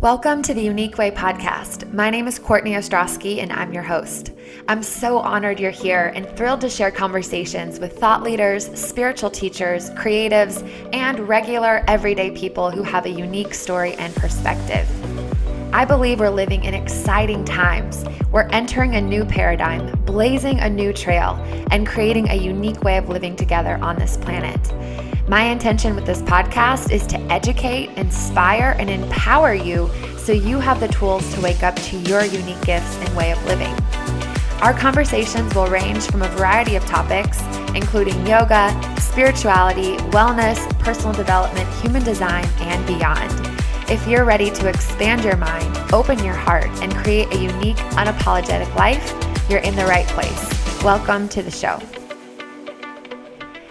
Welcome to the Unique Way podcast. My name is Courtney Ostrowski and I'm your host. I'm so honored you're here and thrilled to share conversations with thought leaders, spiritual teachers, creatives, and regular everyday people who have a unique story and perspective. I believe we're living in exciting times. We're entering a new paradigm, blazing a new trail, and creating a unique way of living together on this planet. My intention with this podcast is to educate, inspire, and empower you so you have the tools to wake up to your unique gifts and way of living. Our conversations will range from a variety of topics, including yoga, spirituality, wellness, personal development, human design, and beyond. If you're ready to expand your mind, open your heart, and create a unique, unapologetic life, you're in the right place. Welcome to the show.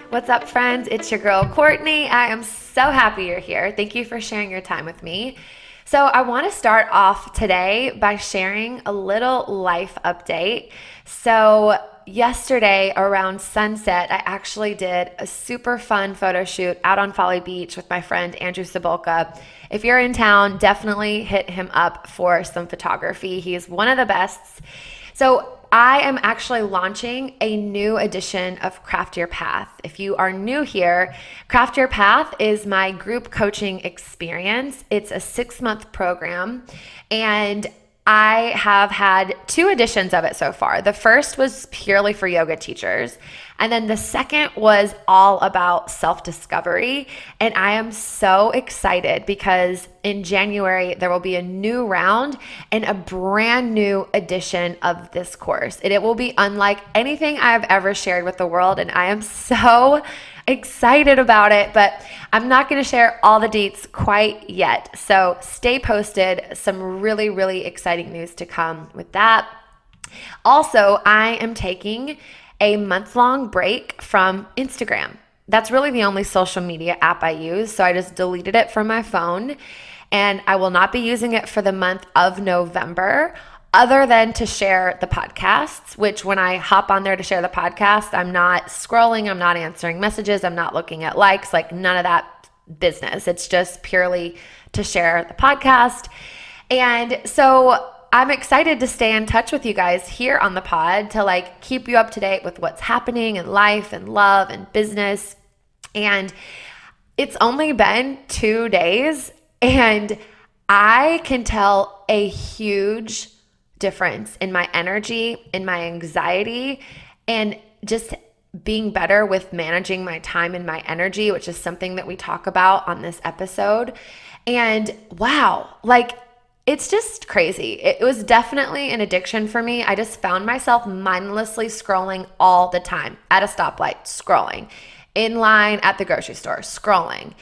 What's up, friends? It's your girl, Courtney. I am so happy you're here. Thank you for sharing your time with me. So I want to start off today by sharing a little life update. So yesterday around sunset, I actually did a super fun photo shoot out on Folly Beach with my friend Andrew Sabolka. If you're in town, definitely hit him up for some photography. He's one of the best. So I am actually launching a new edition of Craft Your Path. If you are new here, Craft Your Path is my group coaching experience. It's a 6-month program, and I have had 2 editions of it so far. The first was purely for yoga teachers, and then the second was all about self-discovery. And I am so excited because in January, there will be a new round and a brand new edition of this course. And it will be unlike anything I've ever shared with the world. And I am so excited about it, but I'm not going to share all the deets quite yet. So stay posted. Some really, really exciting news to come with that. Also, I am taking a month-long break from Instagram. That's really the only social media app I use, so I just deleted it from my phone, and I will not be using it for the month of November other than to share the podcasts, which when I hop on there to share the podcast, I'm not scrolling, I'm not answering messages, I'm not looking at likes, like none of that business. It's just purely to share the podcast. And so I'm excited to stay in touch with you guys here on the pod to keep you up to date with what's happening in life and love and business. And it's only been 2 days and I can tell a huge difference in my energy, in my anxiety, and just being better with managing my time and my energy, which is something that we talk about on this episode. And wow, it's just crazy. It was definitely an addiction for me. I just found myself mindlessly scrolling all the time, at a stoplight, scrolling, in line at the grocery store, scrolling,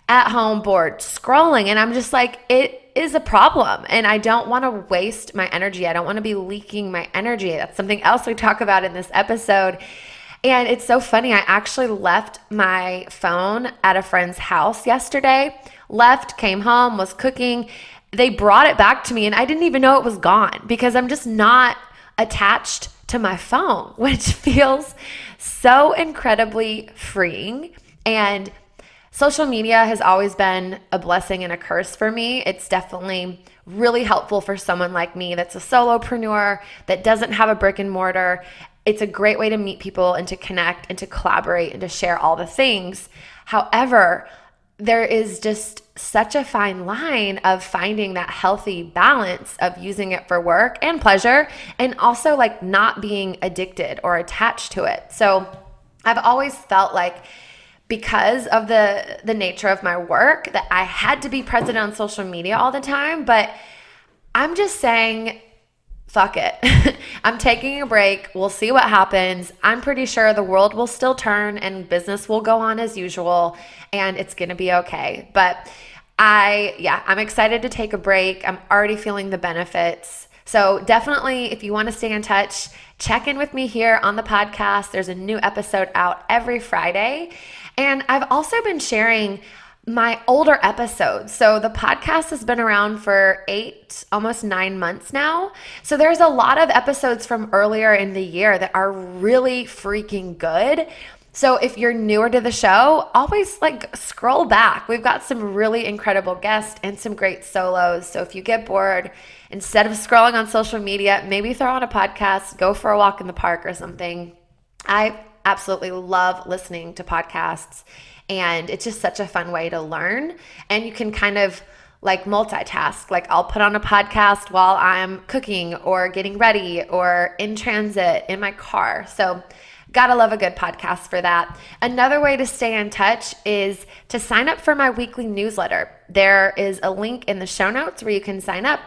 at home bored, scrolling. And I'm just like, it is a problem. And I don't want to waste my energy. I don't want to be leaking my energy. That's something else we talk about in this episode. And it's so funny. I actually left my phone at a friend's house yesterday, came home, was cooking. They brought it back to me and I didn't even know it was gone because I'm just not attached to my phone, which feels so incredibly freeing. And social media has always been a blessing and a curse for me. It's definitely really helpful for someone like me that's a solopreneur, that doesn't have a brick and mortar. It's a great way to meet people and to connect and to collaborate and to share all the things. However, there is just such a fine line of finding that healthy balance of using it for work and pleasure, and also not being addicted or attached to it. So I've always felt like because of the nature of my work that I had to be present on social media all the time, but I'm just saying, fuck it. I'm taking a break. We'll see what happens. I'm pretty sure the world will still turn and business will go on as usual and it's going to be okay. But I'm excited to take a break. I'm already feeling the benefits. So definitely, if you want to stay in touch, check in with me here on the podcast. There's a new episode out every Friday. And I've also been sharing my older episodes. So the podcast has been around for 8, almost 9 months now. So there's a lot of episodes from earlier in the year that are really freaking good. So if you're newer to the show, always scroll back. We've got some really incredible guests and some great solos. So if you get bored, instead of scrolling on social media, maybe throw on a podcast, go for a walk in the park or something. I absolutely love listening to podcasts, and it's just such a fun way to learn. And you can kind of multitask. I'll put on a podcast while I'm cooking or getting ready or in transit in my car. So gotta love a good podcast for that. Another way to stay in touch is to sign up for my weekly newsletter. There is a link in the show notes where you can sign up,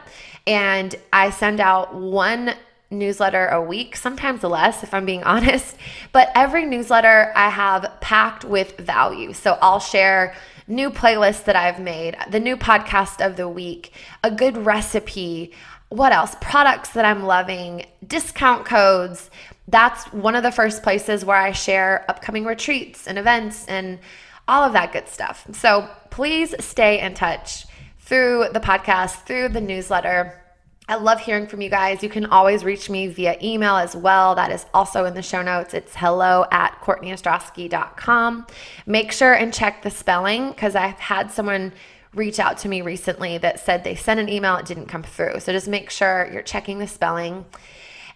and I send out one newsletter a week, sometimes less if I'm being honest, but every newsletter I have packed with value. So I'll share new playlists that I've made, the new podcast of the week, a good recipe, what else? Products that I'm loving, discount codes. That's one of the first places where I share upcoming retreats and events and all of that good stuff. So please stay in touch through the podcast, through the newsletter. I love hearing from you guys. You can always reach me via email as well. That is also in the show notes. It's hello@courtneyostrowski.com. Make sure and check the spelling, because I've had someone reach out to me recently that said they sent an email, it didn't come through. So just make sure you're checking the spelling.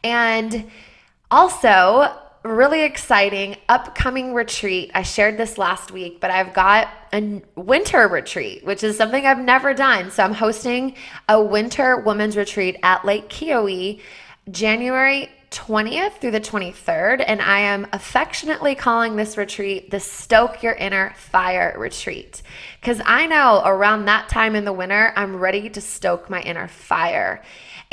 And also, really exciting upcoming retreat. I shared this last week, but I've got a winter retreat, which is something I've never done. So I'm hosting a winter women's retreat at Lake Keowee, January 20th through the 23rd. And I am affectionately calling this retreat the Stoke Your Inner Fire Retreat, because I know around that time in the winter, I'm ready to stoke my inner fire.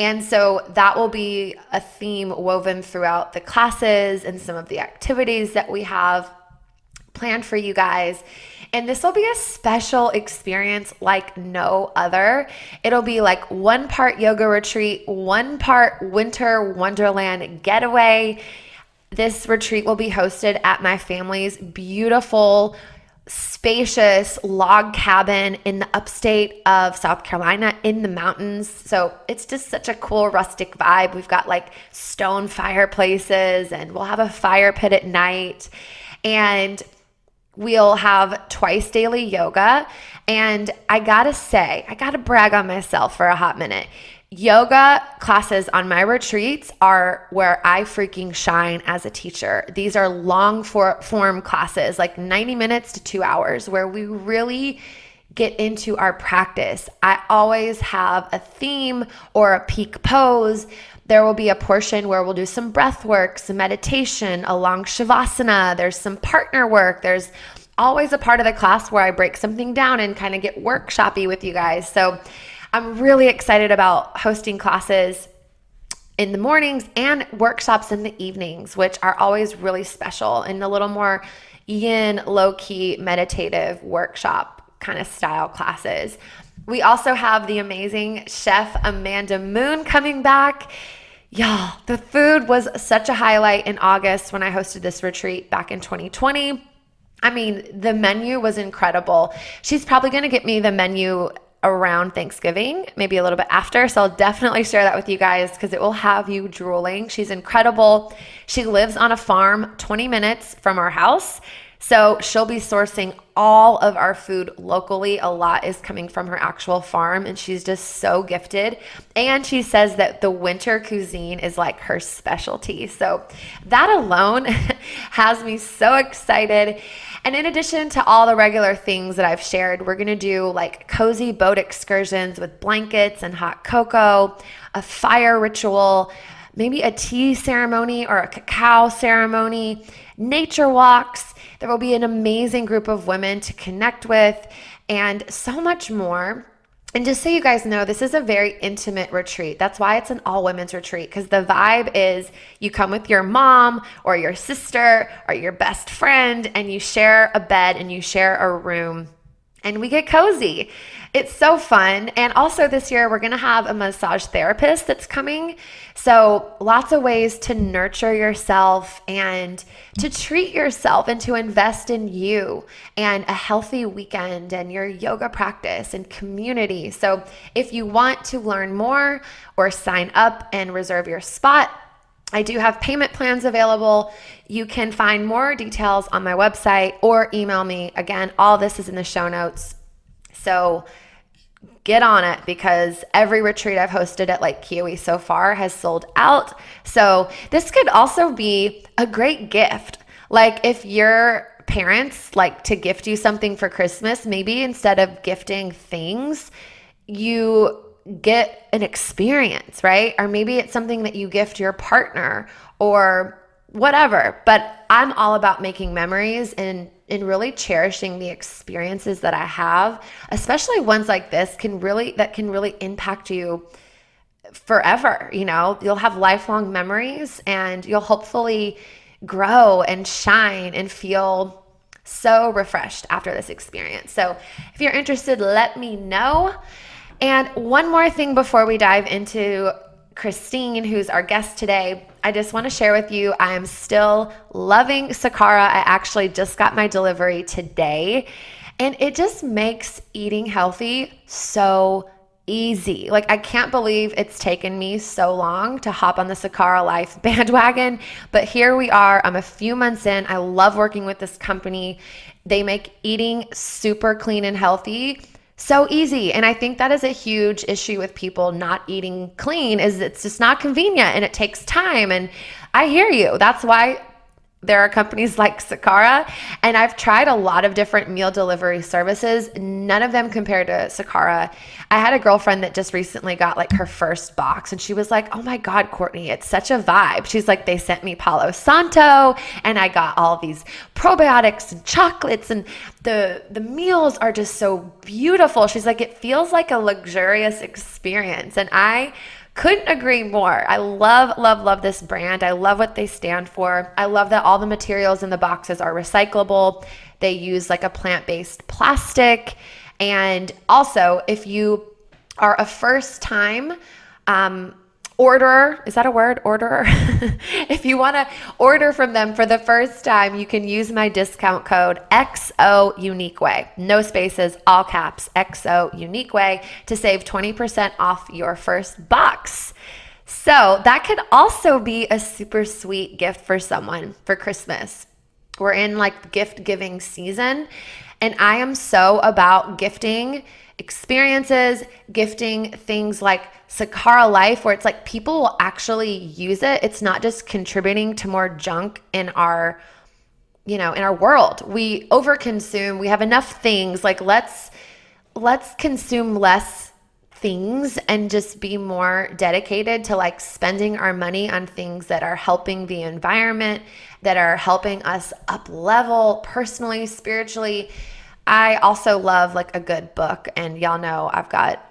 And so that will be a theme woven throughout the classes and some of the activities that we have planned for you guys. And this will be a special experience like no other. It'll be like one part yoga retreat, one part winter wonderland getaway. This retreat will be hosted at my family's beautiful, spacious log cabin in the upstate of South Carolina in the mountains. So it's just such a cool rustic vibe. We've got stone fireplaces, and we'll have a fire pit at night, and we'll have twice daily yoga. And I gotta brag on myself for a hot minute. Yoga classes on my retreats are where I freaking shine as a teacher. These are long form classes, 90 minutes to 2 hours, where we really get into our practice. I always have a theme or a peak pose. There will be a portion where we'll do some breath work, some meditation, a long shavasana. There's some partner work. There's always a part of the class where I break something down and kind of get workshoppy with you guys. So I'm really excited about hosting classes in the mornings and workshops in the evenings, which are always really special, and a little more yin, low-key, meditative workshop kind of style classes. We also have the amazing chef Amanda Moon coming back. Y'all, the food was such a highlight in August when I hosted this retreat back in 2020. I mean, the menu was incredible. She's probably going to get me the menu around Thanksgiving, maybe a little bit after. So I'll definitely share that with you guys, because it will have you drooling. She's incredible. She lives on a farm 20 minutes from our house. So she'll be sourcing all of our food locally. A lot is coming from her actual farm, and she's just so gifted. And she says that the winter cuisine is her specialty. So that alone has me so excited. And in addition to all the regular things that I've shared, we're going to do cozy boat excursions with blankets and hot cocoa, a fire ritual, maybe a tea ceremony or a cacao ceremony, nature walks. There will be an amazing group of women to connect with, and so much more. And just so you guys know, this is a very intimate retreat. That's why it's an all women's retreat, because the vibe is you come with your mom or your sister or your best friend, and you share a bed and you share a room, and we get cozy. It's so fun. And also this year, we're going to have a massage therapist that's coming. So lots of ways to nurture yourself and to treat yourself and to invest in you and a healthy weekend and your yoga practice and community. So if you want to learn more or sign up and reserve your spot, I do have payment plans available. You can find more details on my website or email me. Again, all this is in the show notes. So get on it, because every retreat I've hosted at Lake Kiowee so far has sold out. So this could also be a great gift. Like if your parents like to gift you something for Christmas, maybe instead of gifting things, you get an experience, right? Or maybe it's something that you gift your partner or whatever. But I'm all about making memories and really cherishing the experiences that I have, especially ones like this that can really impact you forever. You'll have lifelong memories, and you'll hopefully grow and shine and feel so refreshed after this experience. So if you're interested, let me know. And one more thing before we dive into Christine, who's our guest today, I just want to share with you, I am still loving Sakara. I actually just got my delivery today, and it just makes eating healthy so easy. Like, I can't believe it's taken me so long to hop on the Sakara Life bandwagon, but here we are. I'm a few months in. I love working with this company. They make eating super clean and healthy so easy. And I think that is a huge issue with people not eating clean, is it's just not convenient and it takes time. And I hear you. That's why there are companies like Sakara, and I've tried a lot of different meal delivery services. None of them compare to Sakara. I had a girlfriend that just recently got like her first box, and she was like, "Oh my God, Courtney, it's such a vibe." She's like, "They sent me Palo Santo, and I got all these probiotics and chocolates, and the meals are just so beautiful." She's like, "It feels like a luxurious experience," and I couldn't agree more. I love, love, love this brand. I love what they stand for. I love that all the materials in the boxes are recyclable. They use like a plant-based plastic. And also, if you are a first-time orderer, is that a word? Orderer? If you want to order from them for the first time, you can use my discount code XO Unique Way. No spaces, all caps, XO Unique Way, to save 20% off your first box. So that could also be a super sweet gift for someone for Christmas. We're in like gift giving season, and I am so about gifting experiences, gifting things like Sakara Life, where it's like people will actually use it. It's not just contributing to more junk in our, in our world. We overconsume. We have enough things. Like let's consume less things and just be more dedicated to like spending our money on things that are helping the environment, that are helping us up level personally, spiritually. I also love like a good book, and y'all know I've got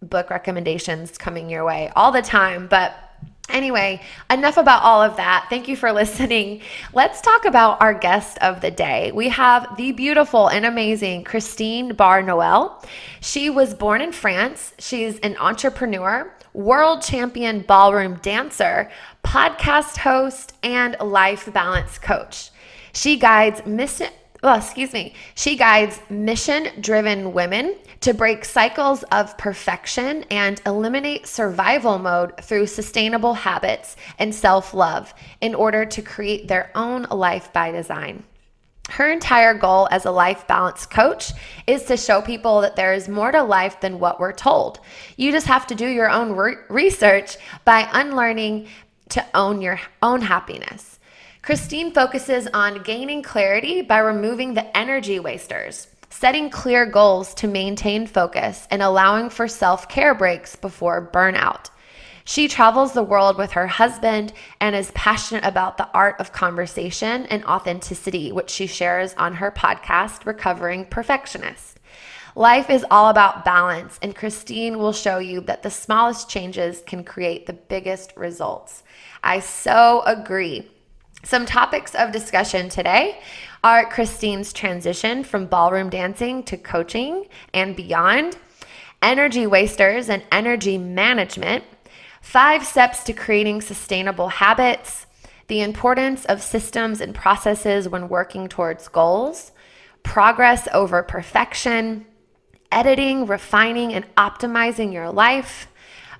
book recommendations coming your way all the time. But anyway, enough about all of that. Thank you for listening. Let's talk about our guest of the day. We have the beautiful and amazing Christine Barr Noel. She was born in France. She's an entrepreneur, world champion ballroom dancer, podcast host, and life balance coach. She guides mission-driven women to break cycles of perfection and eliminate survival mode through sustainable habits and self-love in order to create their own life by design. Her entire goal as a life balance coach is to show people that there is more to life than what we're told. You just have to do your own research by unlearning to own your own happiness. Christine focuses on gaining clarity by removing the energy wasters, setting clear goals to maintain focus, and allowing for self-care breaks before burnout. She travels the world with her husband and is passionate about the art of conversation and authenticity, which she shares on her podcast, Recovering Perfectionist. Life is all about balance, and Christine will show you that the smallest changes can create the biggest results. I so agree. Some topics of discussion today are Christine's transition from ballroom dancing to coaching and beyond, energy wasters and energy management, 5 steps to creating sustainable habits, the importance of systems and processes when working towards goals, progress over perfection, editing, refining, and optimizing your life,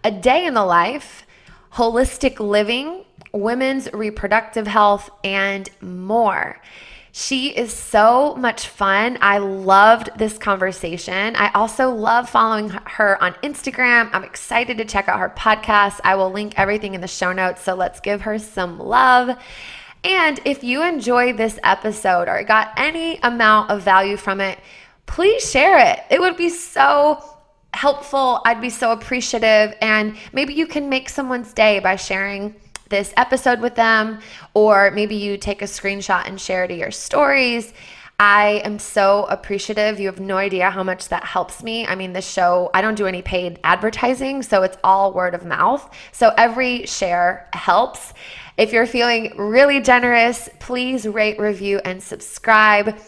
a day in the life, holistic living, women's reproductive health, and more. She is so much fun. I loved this conversation. I also love following her on Instagram. I'm excited to check out her podcast. I will link everything in the show notes, so let's give her some love. And if you enjoyed this episode or got any amount of value from it, please share it. It would be so helpful. I'd be so appreciative. And maybe you can make someone's day by sharing this episode with them, or maybe you take a screenshot and share it to your stories. I am so appreciative. You have no idea how much that helps me. I mean, this show, I don't do any paid advertising, so it's all word of mouth. So every share helps. If you're feeling really generous, please rate, review, and subscribe.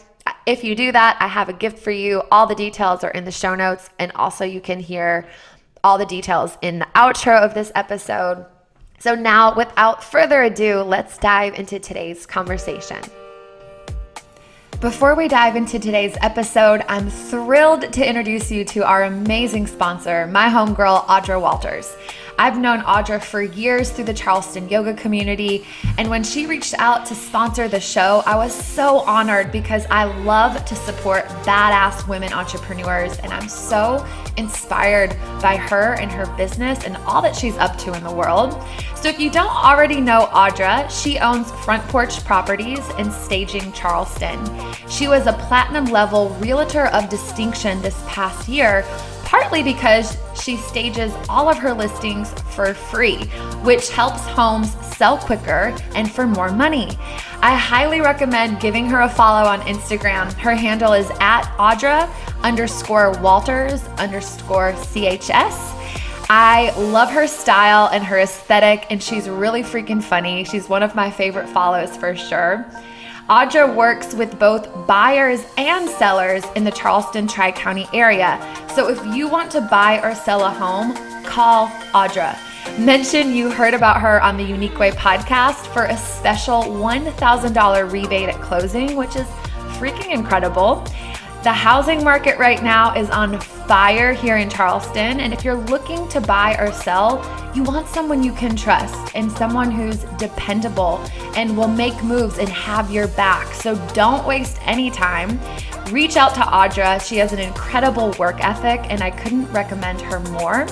If you do that, I have a gift for you. All the details are in the show notes, and also you can hear all the details in the outro of this episode. So now, without further ado, let's dive into today's conversation. Before we dive into today's episode, I'm thrilled to introduce you to our amazing sponsor, my homegirl, Audra Walters. I've known Audra for years through the Charleston yoga community, and when she reached out to sponsor the show, I was so honored because I love to support badass women entrepreneurs, and I'm so inspired by her and her business and all that she's up to in the world. So if you don't already know Audra, she owns Front Porch Properties in Staging, Charleston. She was a platinum level realtor of distinction this past year, partly because she stages all of her listings for free, which helps homes sell quicker and for more money. I highly recommend giving her a follow on Instagram. Her handle is at Audra_Walters_CHS. I love her style and her aesthetic, and she's really freaking funny. She's one of my favorite follows for sure. Audra works with both buyers and sellers in the Charleston Tri-County area. So if you want to buy or sell a home, call Audra. Mention you heard about her on the Unique Way podcast for a special $1,000 rebate at closing, which is freaking incredible. The housing market right now is on fire here in Charleston, and if you're looking to buy or sell, you want someone you can trust and someone who's dependable and will make moves and have your back. So don't waste any time. Reach out to Audra. She has an incredible work ethic, and I couldn't recommend her more.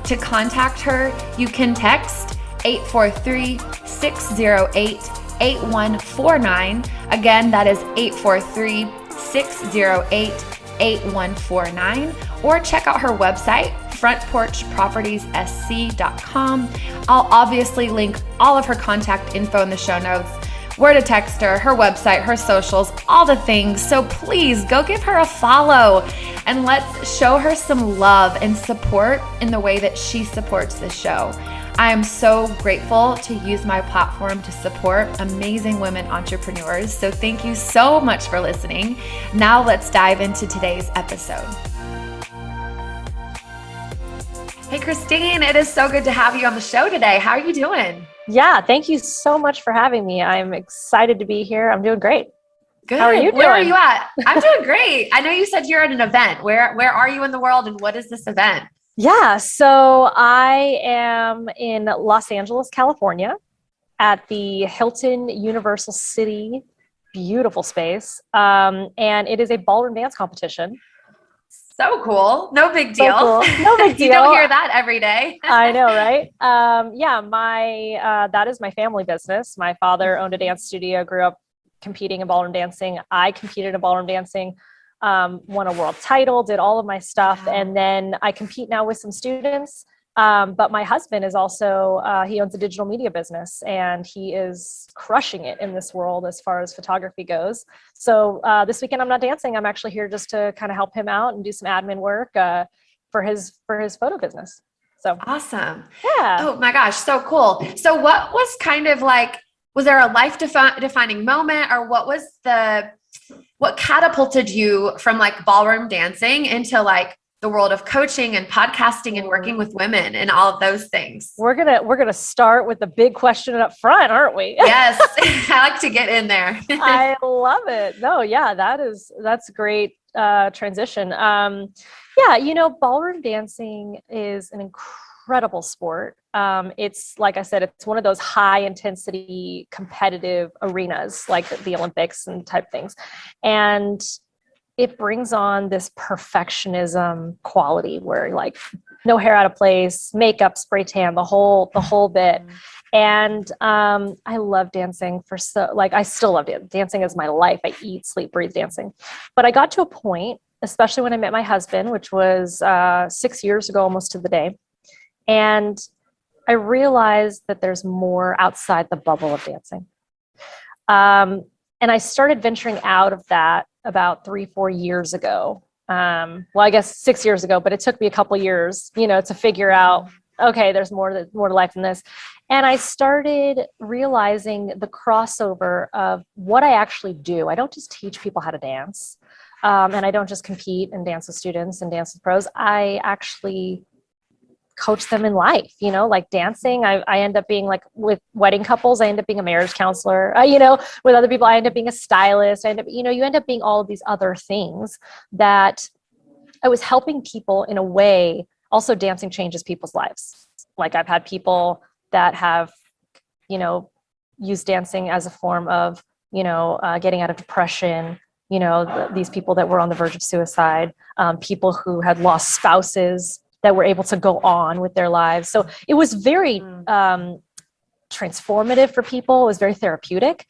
To contact her, you can text 843-608-8149. Again, that is 843-608-8149, or check out her website, frontporchpropertiessc.com. I'll obviously link all of her contact info in the show notes, where to text her, her website, her socials, all the things. So please go give her a follow and let's show her some love and support in the way that she supports the show. I am so grateful to use my platform to support amazing women entrepreneurs. So thank you so much for listening. Now let's dive into today's episode. Hey, Christine, it is so good to have you on the show today. How are you doing? Yeah, thank you so much for having me. I'm excited to be here. I'm doing great. Good. How are you doing? Where are you at? I'm doing great. I know you said you're at an event. Where are you in the world, and what is this event? Yeah, so I am in Los Angeles, California at the Hilton Universal City, beautiful space. And it is a ballroom dance competition. So cool. No big deal. So cool. No big deal. You don't hear that every day. I know, right? That is my family business. My father owned a dance studio, grew up competing in ballroom dancing. I competed in ballroom dancing, won a world title, did all of my stuff. Wow. And then I compete now with some students. But my husband is also, he owns a digital media business, and he is crushing it in this world as far as photography goes. So this weekend I'm not dancing. I'm actually here just to kind of help him out and do some admin work for his photo business. So awesome. Yeah. Oh my gosh. So cool. So what was kind of like, was there a life defining moment, or what catapulted you from like ballroom dancing into like the world of coaching and podcasting and working with women and all of those things? We're gonna start with the big question up front, aren't we? Yes. I like to get in there. I love it. No, yeah, that's great transition. Ballroom dancing is an incredible sport. It's, like I said, it's one of those high intensity competitive arenas, like the Olympics and type things. And it brings on this perfectionism quality where like no hair out of place, makeup, spray tan, the whole bit. And I love dancing I still love it. Dancing is my life. I eat, sleep, breathe dancing. But I got to a point, especially when I met my husband, which was 6 years ago, almost to the day. And I realized that there's more outside the bubble of dancing. And I started venturing out of that about 3-4 years ago. Well, I guess 6 years ago, but it took me a couple years, to figure out, okay, there's more to life than this. And I started realizing the crossover of what I actually do. I don't just teach people how to dance. And I don't just compete and dance with students and dance with pros. I actually coach them in life, like dancing. I end up being like with wedding couples, I end up being a marriage counselor, with other people, I end up being a stylist. You end up being all of these other things that I was helping people in a way. Also, dancing changes people's lives. Like I've had people that have, used dancing as a form of, getting out of depression, these people that were on the verge of suicide, people who had lost spouses that were able to go on with their lives. So it was very transformative for people. It was very therapeutic.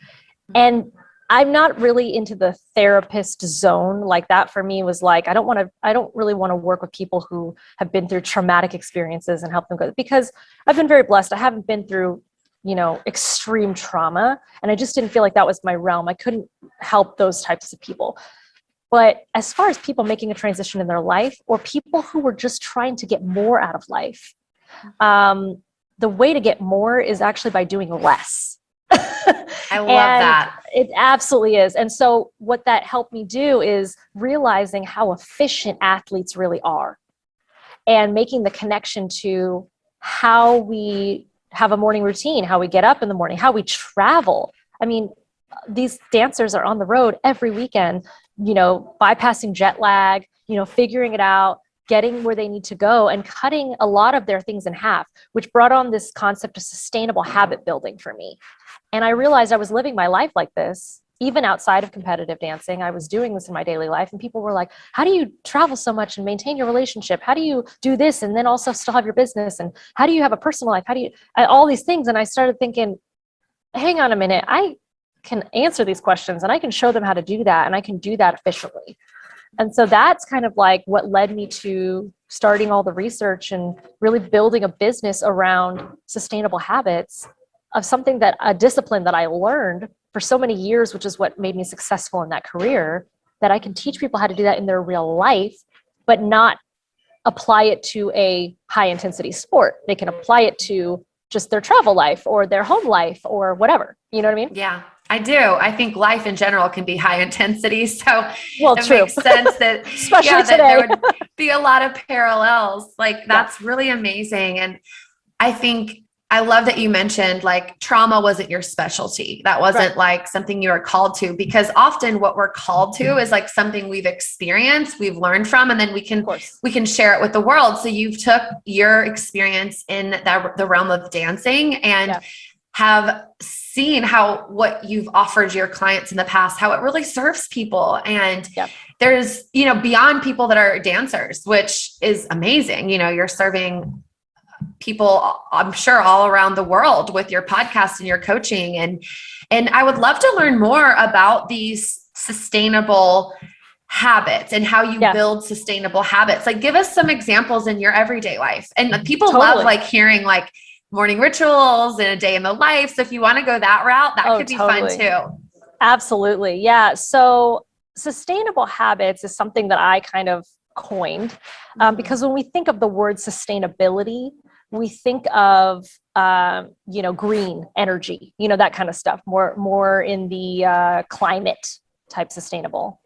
And I'm not really into the therapist zone. Like that for me was like, I don't really want to work with people who have been through traumatic experiences and help them go, because I've been very blessed. I haven't been through, extreme trauma. And I just didn't feel like that was my realm. I couldn't help those types of people. But as far as people making a transition in their life or people who were just trying to get more out of life, the way to get more is actually by doing less. I love that. It absolutely is. And so what that helped me do is realizing how efficient athletes really are and making the connection to how we have a morning routine, how we get up in the morning, how we travel. I mean, these dancers are on the road every weekend, bypassing jet lag, figuring it out, getting where they need to go and cutting a lot of their things in half, which brought on this concept of sustainable habit building for me. And I realized I was living my life like this, even outside of competitive dancing. I was doing this in my daily life. And people were like, how do you travel so much and maintain your relationship? How do you do this and then also still have your business? And how do you have a personal life? How do you, all these things. And I started thinking, hang on a minute, I can answer these questions and I can show them how to do that. And I can do that efficiently. And so that's kind of like what led me to starting all the research and really building a business around sustainable habits of something that a discipline that I learned for so many years, which is what made me successful in that career, that I can teach people how to do that in their real life, but not apply it to a high intensity sport. They can apply it to just their travel life or their home life or whatever. You know what I mean? Yeah, I do. I think life in general can be high intensity. So it true. makes sense that, especially today, that there would be a lot of parallels. Like that's really amazing. And I think I love that you mentioned like trauma wasn't your specialty. That wasn't like something you were called to, because often what we're called to is like something we've experienced, we've learned from, and then we can share it with the world. So you've took your experience in the realm of dancing and have seen how what you've offered your clients in the past, how it really serves people. And there's, beyond people that are dancers, which is amazing. You're serving people, I'm sure, all around the world with your podcast and your coaching. And I would love to learn more about these sustainable habits and how you build sustainable habits. Like give us some examples in your everyday life. And people love like hearing like morning rituals and a day in the life. So if you want to go that route, that could be fun too. Absolutely. Yeah. So sustainable habits is something that I kind of coined because when we think of the word sustainability, we think of, green energy, that kind of stuff, more in the climate type sustainable,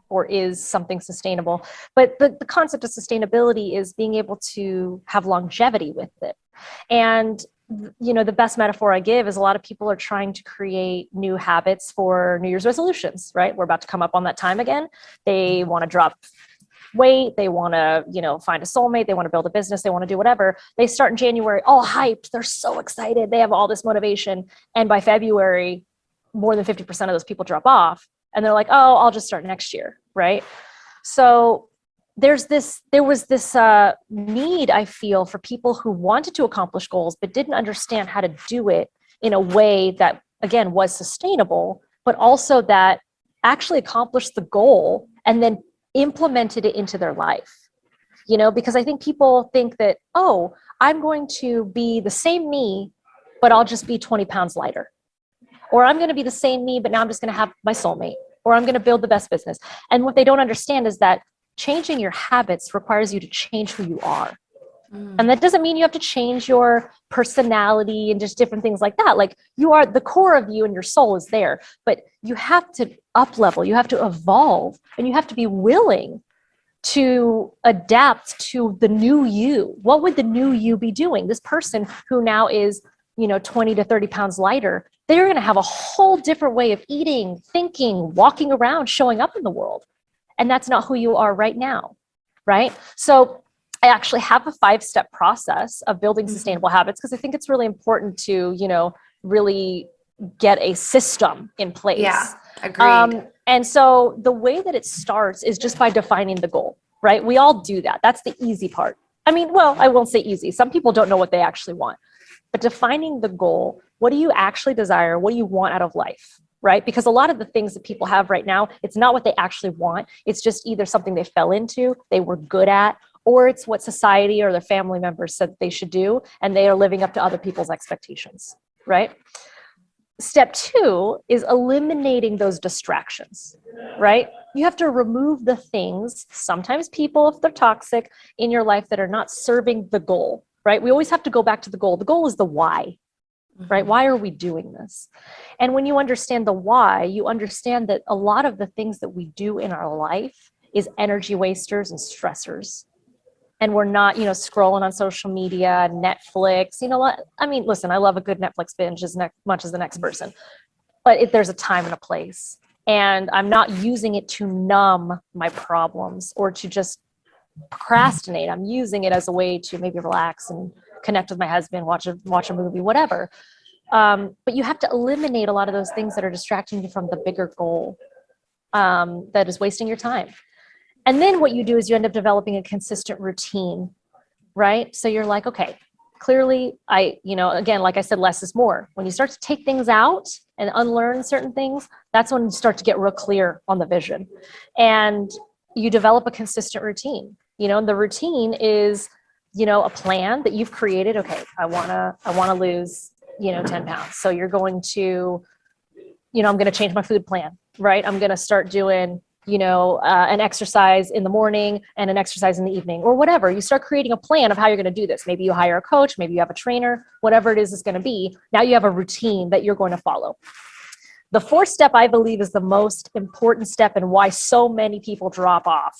or is something sustainable. But the concept of sustainability is being able to have longevity with it. And, the best metaphor I give is a lot of people are trying to create new habits for New Year's resolutions, right? We're about to come up on that time again. They want to drop weight, they want to, find a soulmate, they want to build a business, they want to do whatever. They start in January, all hyped. They're so excited. They have all this motivation. And by February, more than 50% of those people drop off and they're like, oh, I'll just start next year. Right. So there was this need, I feel, for people who wanted to accomplish goals, but didn't understand how to do it in a way that, again, was sustainable, but also that actually accomplished the goal and then implemented it into their life. Because I think people think that, oh, I'm going to be the same me, but I'll just be 20 pounds lighter. Or I'm going to be the same me, but now I'm just going to have my soulmate. Or I'm going to build the best business. And what they don't understand is that changing your habits requires you to change who you are. And that doesn't mean you have to change your personality and just different things like that. Like, you are, the core of you and your soul is there, but you have to up level, you have to evolve, and you have to be willing to adapt to the new you. What would the new you be doing? This person who now is, 20 to 30 pounds lighter, they're going to have a whole different way of eating, thinking, walking around, showing up in the world. And that's not who you are right now, right? So I actually have a 5-step process of building sustainable habits, because I think it's really important to, really get a system in place. Yeah, agreed. And so the way that it starts is just by defining the goal, right? We all do that. That's the easy part. I mean, well, I won't say easy. Some people don't know what they actually want. But defining the goal, what do you actually desire? What do you want out of life? Right? Because a lot of the things that people have right now, it's not what they actually want. It's just either something they fell into, they were good at, or it's what society or their family members said they should do, and they are living up to other people's expectations, right? Step 2 is eliminating those distractions, right? You have to remove the things, sometimes people, if they're toxic, in your life that are not serving the goal, right? We always have to go back to the goal. The goal is the why. Right? Why are we doing this? And when you understand the why, you understand that a lot of the things that we do in our life is energy wasters and stressors. And we're not, scrolling on social media, Netflix, I mean, listen, I love a good Netflix binge as much as the next person, but there's a time and a place. And I'm not using it to numb my problems or to just procrastinate. I'm using it as a way to maybe relax and connect with my husband, watch a movie, whatever. But you have to eliminate a lot of those things that are distracting you from the bigger goal, that is wasting your time. And then what you do is you end up developing a consistent routine, right? So you're like, okay, clearly again, like I said, less is more. When you start to take things out and unlearn certain things, that's when you start to get real clear on the vision. And you develop a consistent routine, and the routine is, a plan that you've created. Okay, I want to lose, 10 pounds. So you're going to, I'm going to change my food plan, right? I'm going to start doing, an exercise in the morning and an exercise in the evening or whatever. You start creating a plan of how you're going to do this. Maybe you hire a coach, maybe you have a trainer, whatever it is it's going to be. Now you have a routine that you're going to follow. The 4th step, I believe, is the most important step and why so many people drop off.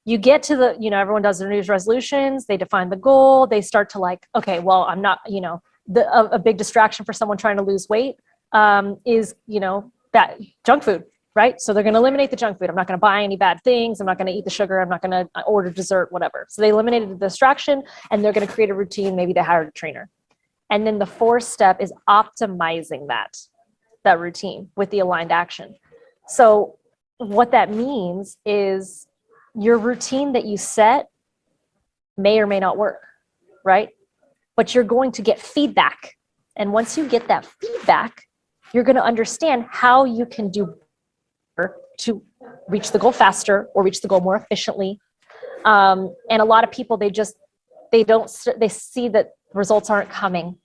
You get to the, everyone does their New Year's resolutions, they define the goal, they start to like, okay, well, I'm not, a big distraction for someone trying to lose weight is, that junk food, right? So they're going to eliminate the junk food. I'm not going to buy any bad things. I'm not going to eat the sugar. I'm not going to order dessert, whatever. So they eliminated the distraction and they're going to create a routine. Maybe they hired a trainer. And then the 4th step is optimizing that routine with the aligned action. So what that means is your routine that you set may or may not work, right? But you're going to get feedback. And once you get that feedback, you're going to understand how you can do better to reach the goal faster or reach the goal more efficiently. And a lot of people, they see that results aren't coming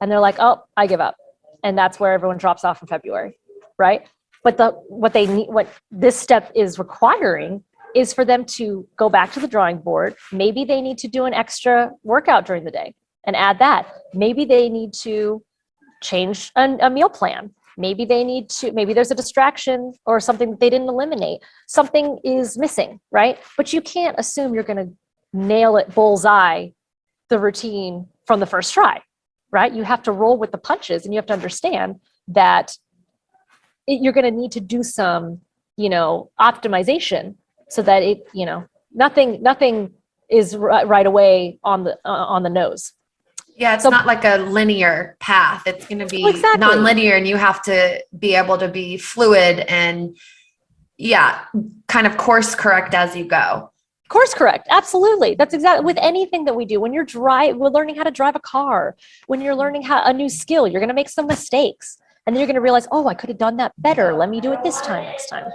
and they're like, oh, I give up. And that's where everyone drops off in February, right? But what this step is requiring is for them to go back to the drawing board. Maybe they need to do an extra workout during the day and add that. Maybe they need to change a meal plan. Maybe there's a distraction or something that they didn't eliminate. Something is missing, right? But you can't assume you're going to nail it bullseye, the routine from the first try, right? You have to roll with the punches and you have to understand that you're going to need to do some, optimization so that it, Nothing is right away on the nose. Yeah, it's not like a linear path. It's going to be nonlinear, and you have to be able to be fluid and kind of course correct as you go. Course correct. Absolutely. That's exactly with anything that we do. When we're learning how to drive a car, when you're learning a new skill, you're going to make some mistakes. And then you're going to realize, oh, I could have done that better. Let me do it this time, next time.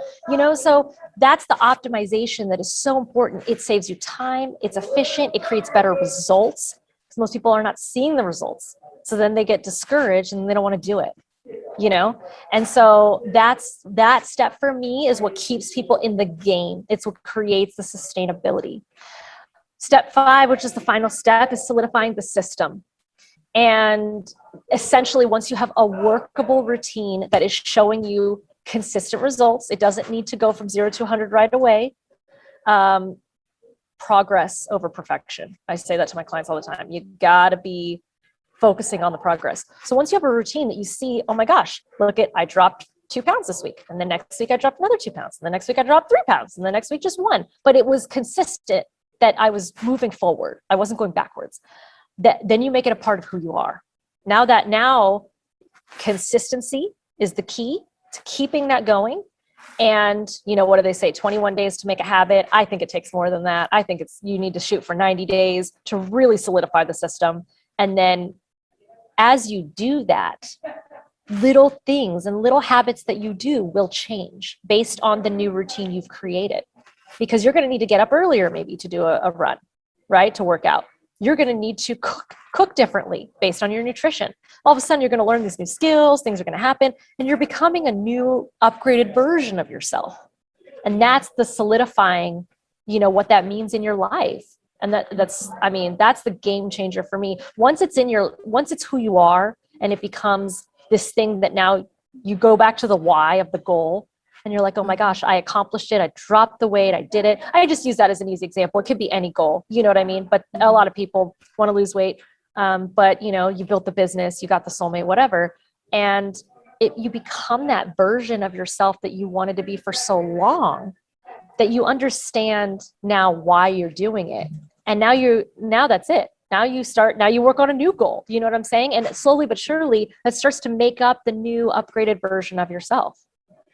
So that's the optimization that is so important. It saves you time. It's efficient. It creates better results. Because most people are not seeing the results. So then they get discouraged and they don't want to do it. And so that step for me is what keeps people in the game. It's what creates the sustainability. Step 5, which is the final step, is solidifying the system. And essentially, once you have a workable routine that is showing you consistent results, it doesn't need to go from 0 to 100 right away. Progress over perfection. I say that to my clients all the time. You gotta be focusing on the progress. So once you have a routine that you see, oh my gosh, I dropped 2 pounds this week. And the next week I dropped another 2 pounds. And the next week I dropped 3 pounds. And the next week just 1. But it was consistent that I was moving forward. I wasn't going backwards. Then you make it a part of who you are. Now consistency is the key to keeping that going. And what do they say? 21 days to make a habit. I think it takes more than that. I think you need to shoot for 90 days to really solidify the system. And then as you do that, little things and little habits that you do will change based on the new routine you've created. Because you're going to need to get up earlier maybe to do a run, right? To work out. You're going to need to cook differently based on your nutrition. All of a sudden, you're going to learn these new skills, things are going to happen, and you're becoming a new upgraded version of yourself. And that's the solidifying, what that means in your life. And that's the game changer for me. Once it's who you are, and it becomes this thing that now you go back to the why of the goal, and you're like, oh my gosh, I accomplished it. I dropped the weight. I did it. I just use that as an easy example. It could be any goal. You know what I mean? But a lot of people want to lose weight. But you built the business, you got the soulmate, whatever. And you become that version of yourself that you wanted to be for so long, that you understand now why you're doing it. And now that's it. Now you work on a new goal. You know what I'm saying? And slowly but surely that starts to make up the new upgraded version of yourself.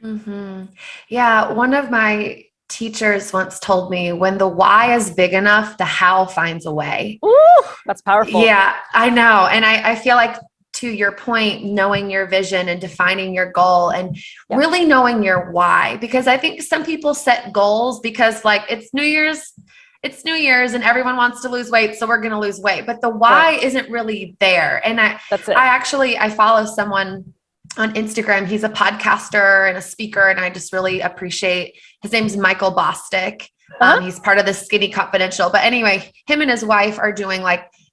Mm-hmm. Yeah. One of my teachers once told me, when the why is big enough, the how finds a way. Ooh, that's powerful. Yeah, I know. And I feel like, to your point, knowing your vision and defining your goal and really knowing your why, because I think some people set goals because it's New Year's and everyone wants to lose weight. So we're going to lose weight, but the why isn't really there. And I follow someone on Instagram. He's a podcaster and a speaker, and I just really appreciate, his name's Michael Bostic. He's part of the Skinny Confidential, but anyway, him and his wife are doing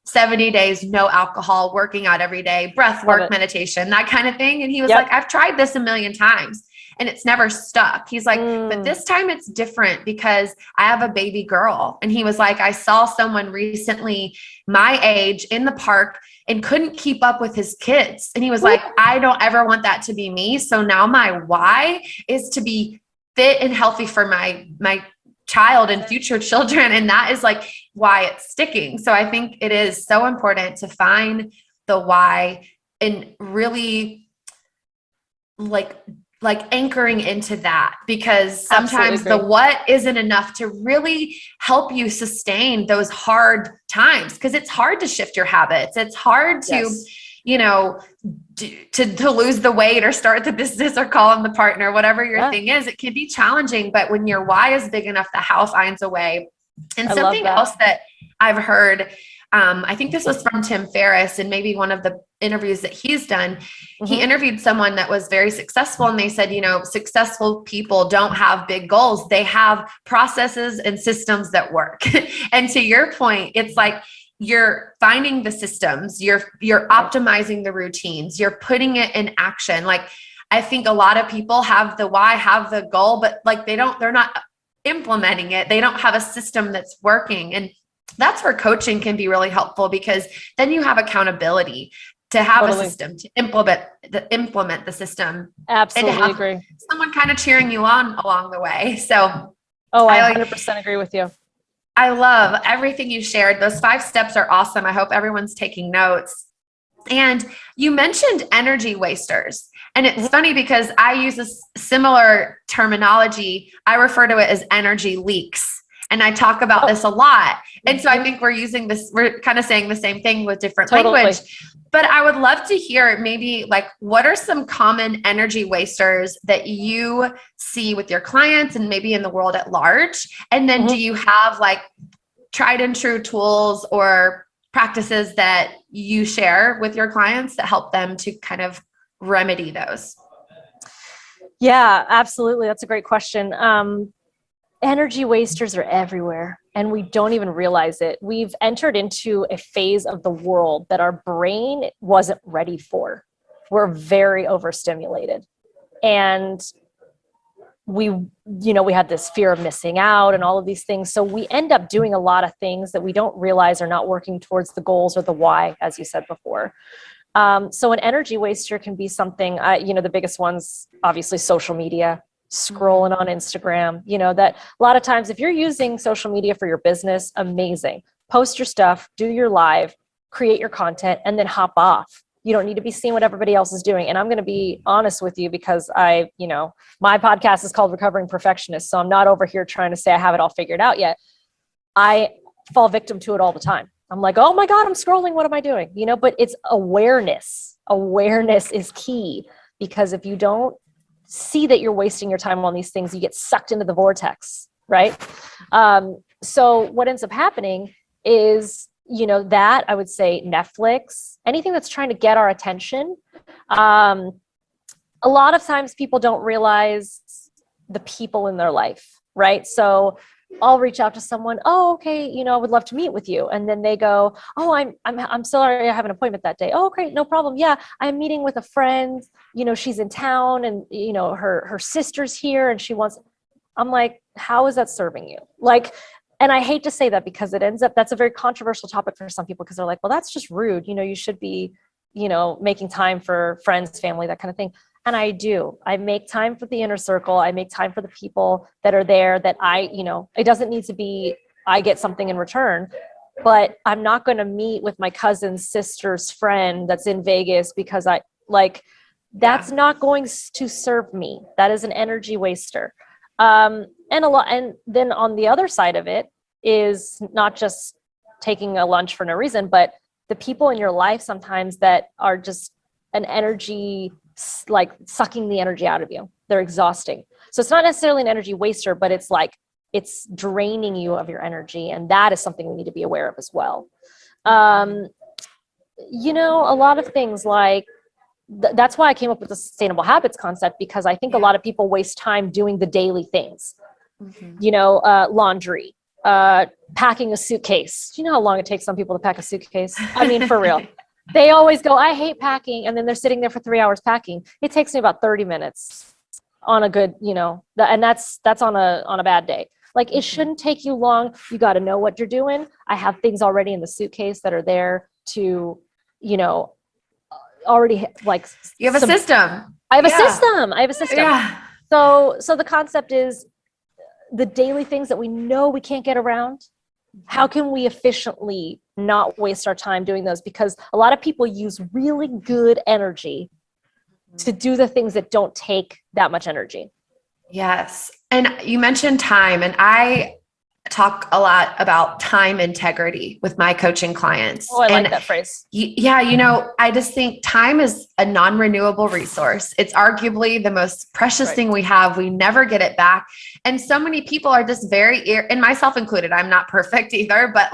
70 days, no alcohol, working out every day, breath work, meditation, that kind of thing. And he was like, I've tried this a million times and it's never stuck. He's like, but this time it's different because I have a baby girl. And he was like, I saw someone recently my age in the park and couldn't keep up with his kids. And he was like, I don't ever want that to be me. So now my why is to be fit and healthy for my child and future children. And that is why it's sticking. So I think it is so important to find the why and really anchoring into that, because sometimes the what isn't enough to really help you sustain those hard times. Because it's hard to shift your habits. It's hard to, to lose the weight or start the business or call on the partner, whatever your thing is. It can be challenging, but when your why is big enough, the how finds a way. And something else that I've heard, I think this was from Tim Ferriss, and maybe one of the interviews that he's done, he interviewed someone that was very successful, and they said, successful people don't have big goals. They have processes and systems that work. And to your point, it's you're finding the systems, you're optimizing the routines, you're putting it in action. I think a lot of people have the why, have the goal, but they're not implementing it. They don't have a system that's working. And that's where coaching can be really helpful, because then you have accountability to have a system, to implement the system. Absolutely agree. Someone kind of cheering you on along the way. So I 100% agree with you. I love everything you shared. Those 5 steps are awesome. I hope everyone's taking notes. And you mentioned energy wasters. And it's funny because I use a similar terminology. I refer to it as energy leaks. And I talk about this a lot. And so I think we're kind of saying the same thing with different language. But I would love to hear maybe like, what are some common energy wasters that you see with your clients and maybe in the world at large? And then do you have like tried and true tools or practices that you share with your clients that help them to kind of remedy those? Yeah, absolutely. That's a great question. Energy wasters are everywhere and we don't even realize it. We've entered into a phase of the world that our brain wasn't ready for. We're very overstimulated. And we had this fear of missing out and all of these things. So we end up doing a lot of things that we don't realize are not working towards the goals or the why, as you said before. So an energy waster can be something, the biggest ones, obviously social media, scrolling on Instagram, that a lot of times if you're using social media for your business, amazing. Post your stuff, do your live, create your content, and then hop off. You don't need to be seeing what everybody else is doing. And I'm going to be honest with you because my podcast is called Recovering Perfectionist. So I'm not over here trying to say I have it all figured out yet. I fall victim to it all the time. I'm like, oh my God, I'm scrolling. What am I doing? But it's awareness. Awareness is key because if you don't see that you're wasting your time on these things, you get sucked into the vortex, right? So what ends up happening is, that I would say Netflix, anything that's trying to get our attention. A lot of times people don't realize the people in their life, right? So I'll reach out to someone, oh, okay, I would love to meet with you. And then they go, oh, I'm sorry, I have an appointment that day. Oh, great, no problem. Yeah, I'm meeting with a friend, she's in town and, her sister's here and I'm like, how is that serving you? Like, and I hate to say that because that's a very controversial topic for some people because they're like, well, that's just rude. You should be, making time for friends, family, that kind of thing. And I make time for the inner circle. I make time for the people that are there that it doesn't need to be, I get something in return, but I'm not going to meet with my cousin's sister's friend that's in Vegas because that's not going to serve me. That is an energy waster. And then on the other side of it is not just taking a lunch for no reason, but the people in your life sometimes that are just an energy, like sucking the energy out of you. They're exhausting. So it's not necessarily an energy waster, but it's draining you of your energy. And that is something we need to be aware of as well. A lot of things like, that's why I came up with the sustainable habits concept, because I think a lot of people waste time doing the daily things, laundry, packing a suitcase. Do you know how long it takes some people to pack a suitcase? I mean, for real. They always go, I hate packing. And then they're sitting there for 3 hours packing. It takes me about 30 minutes on a good, and that's on a bad day. Like it shouldn't take you long. You got to know what you're doing. I have things already in the suitcase that are there to, already like. You have a system. I have a system. Yeah. So the concept is the daily things that we know we can't get around. How can we efficiently not waste our time doing those? Because a lot of people use really good energy to do the things that don't take that much energy. Yes. And you mentioned time, and I talk a lot about time integrity with my coaching clients. Oh, I like that phrase. Yeah. I just think time is a non-renewable resource. It's arguably the most precious thing we have. We never get it back. And so many people are just and myself included, I'm not perfect either, but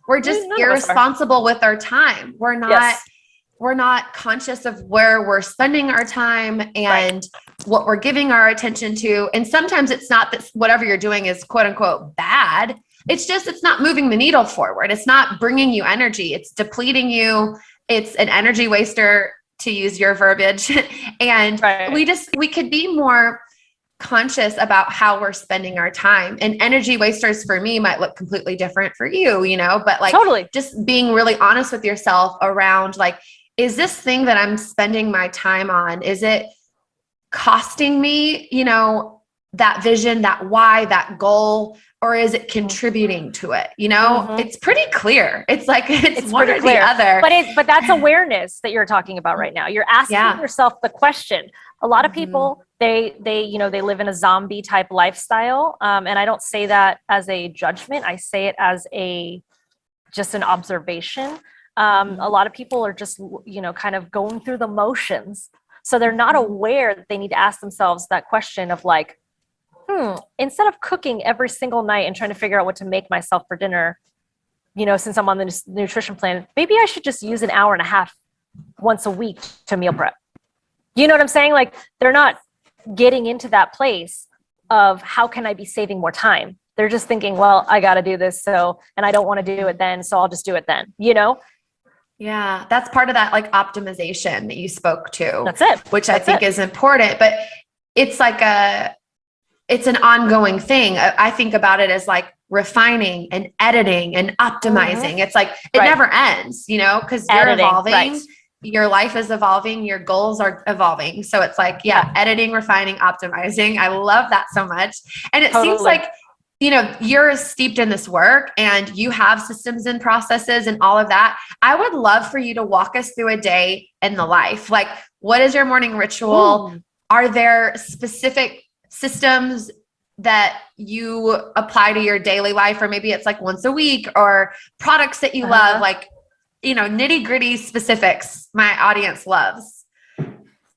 we're just irresponsible with our time. We're not conscious of where we're spending our time and what we're giving our attention to. And sometimes it's not that whatever you're doing is quote unquote bad. It's just, it's not moving the needle forward. It's not bringing you energy. It's depleting you. It's an energy waster, to use your verbiage. And we could be more conscious about how we're spending our time. And energy wasters for me might look completely different for you, but totally. Just being really honest with yourself around is this thing that I'm spending my time on, is it costing me, that vision, that why, that goal, or is it contributing to it? You know, it's pretty clear. It's like, it's one or the other. But that's awareness that you're talking about right now. You're asking yourself the question. A lot of people, they live in a zombie type lifestyle. And I don't say that as a judgment. I say it as just an observation. A lot of people are just, kind of going through the motions. So they're not aware that they need to ask themselves that question of like, instead of cooking every single night and trying to figure out what to make myself for dinner, since I'm on the nutrition plan, maybe I should just use an hour and a half once a week to meal prep. You know what I'm saying? Like, they're not getting into that place of how can I be saving more time? They're just thinking, well, I got to do this. And I don't want to do it then. So I'll just do it then, Yeah. That's part of that like optimization that you spoke to. That's it. Which I think is important, but it's like it's an ongoing thing. I think about it as like refining and editing and optimizing. It's like, it never ends, because you're evolving, your life is evolving, your goals are evolving. So it's like, editing, refining, optimizing. I love that so much. And it seems like, you're steeped in this work and you have systems and processes and all of that. I would love for you to walk us through a day in the life. Like, what is your morning ritual? Are there specific systems that you apply to your daily life, or maybe it's like once a week, or products that you love, like, nitty gritty specifics my audience loves.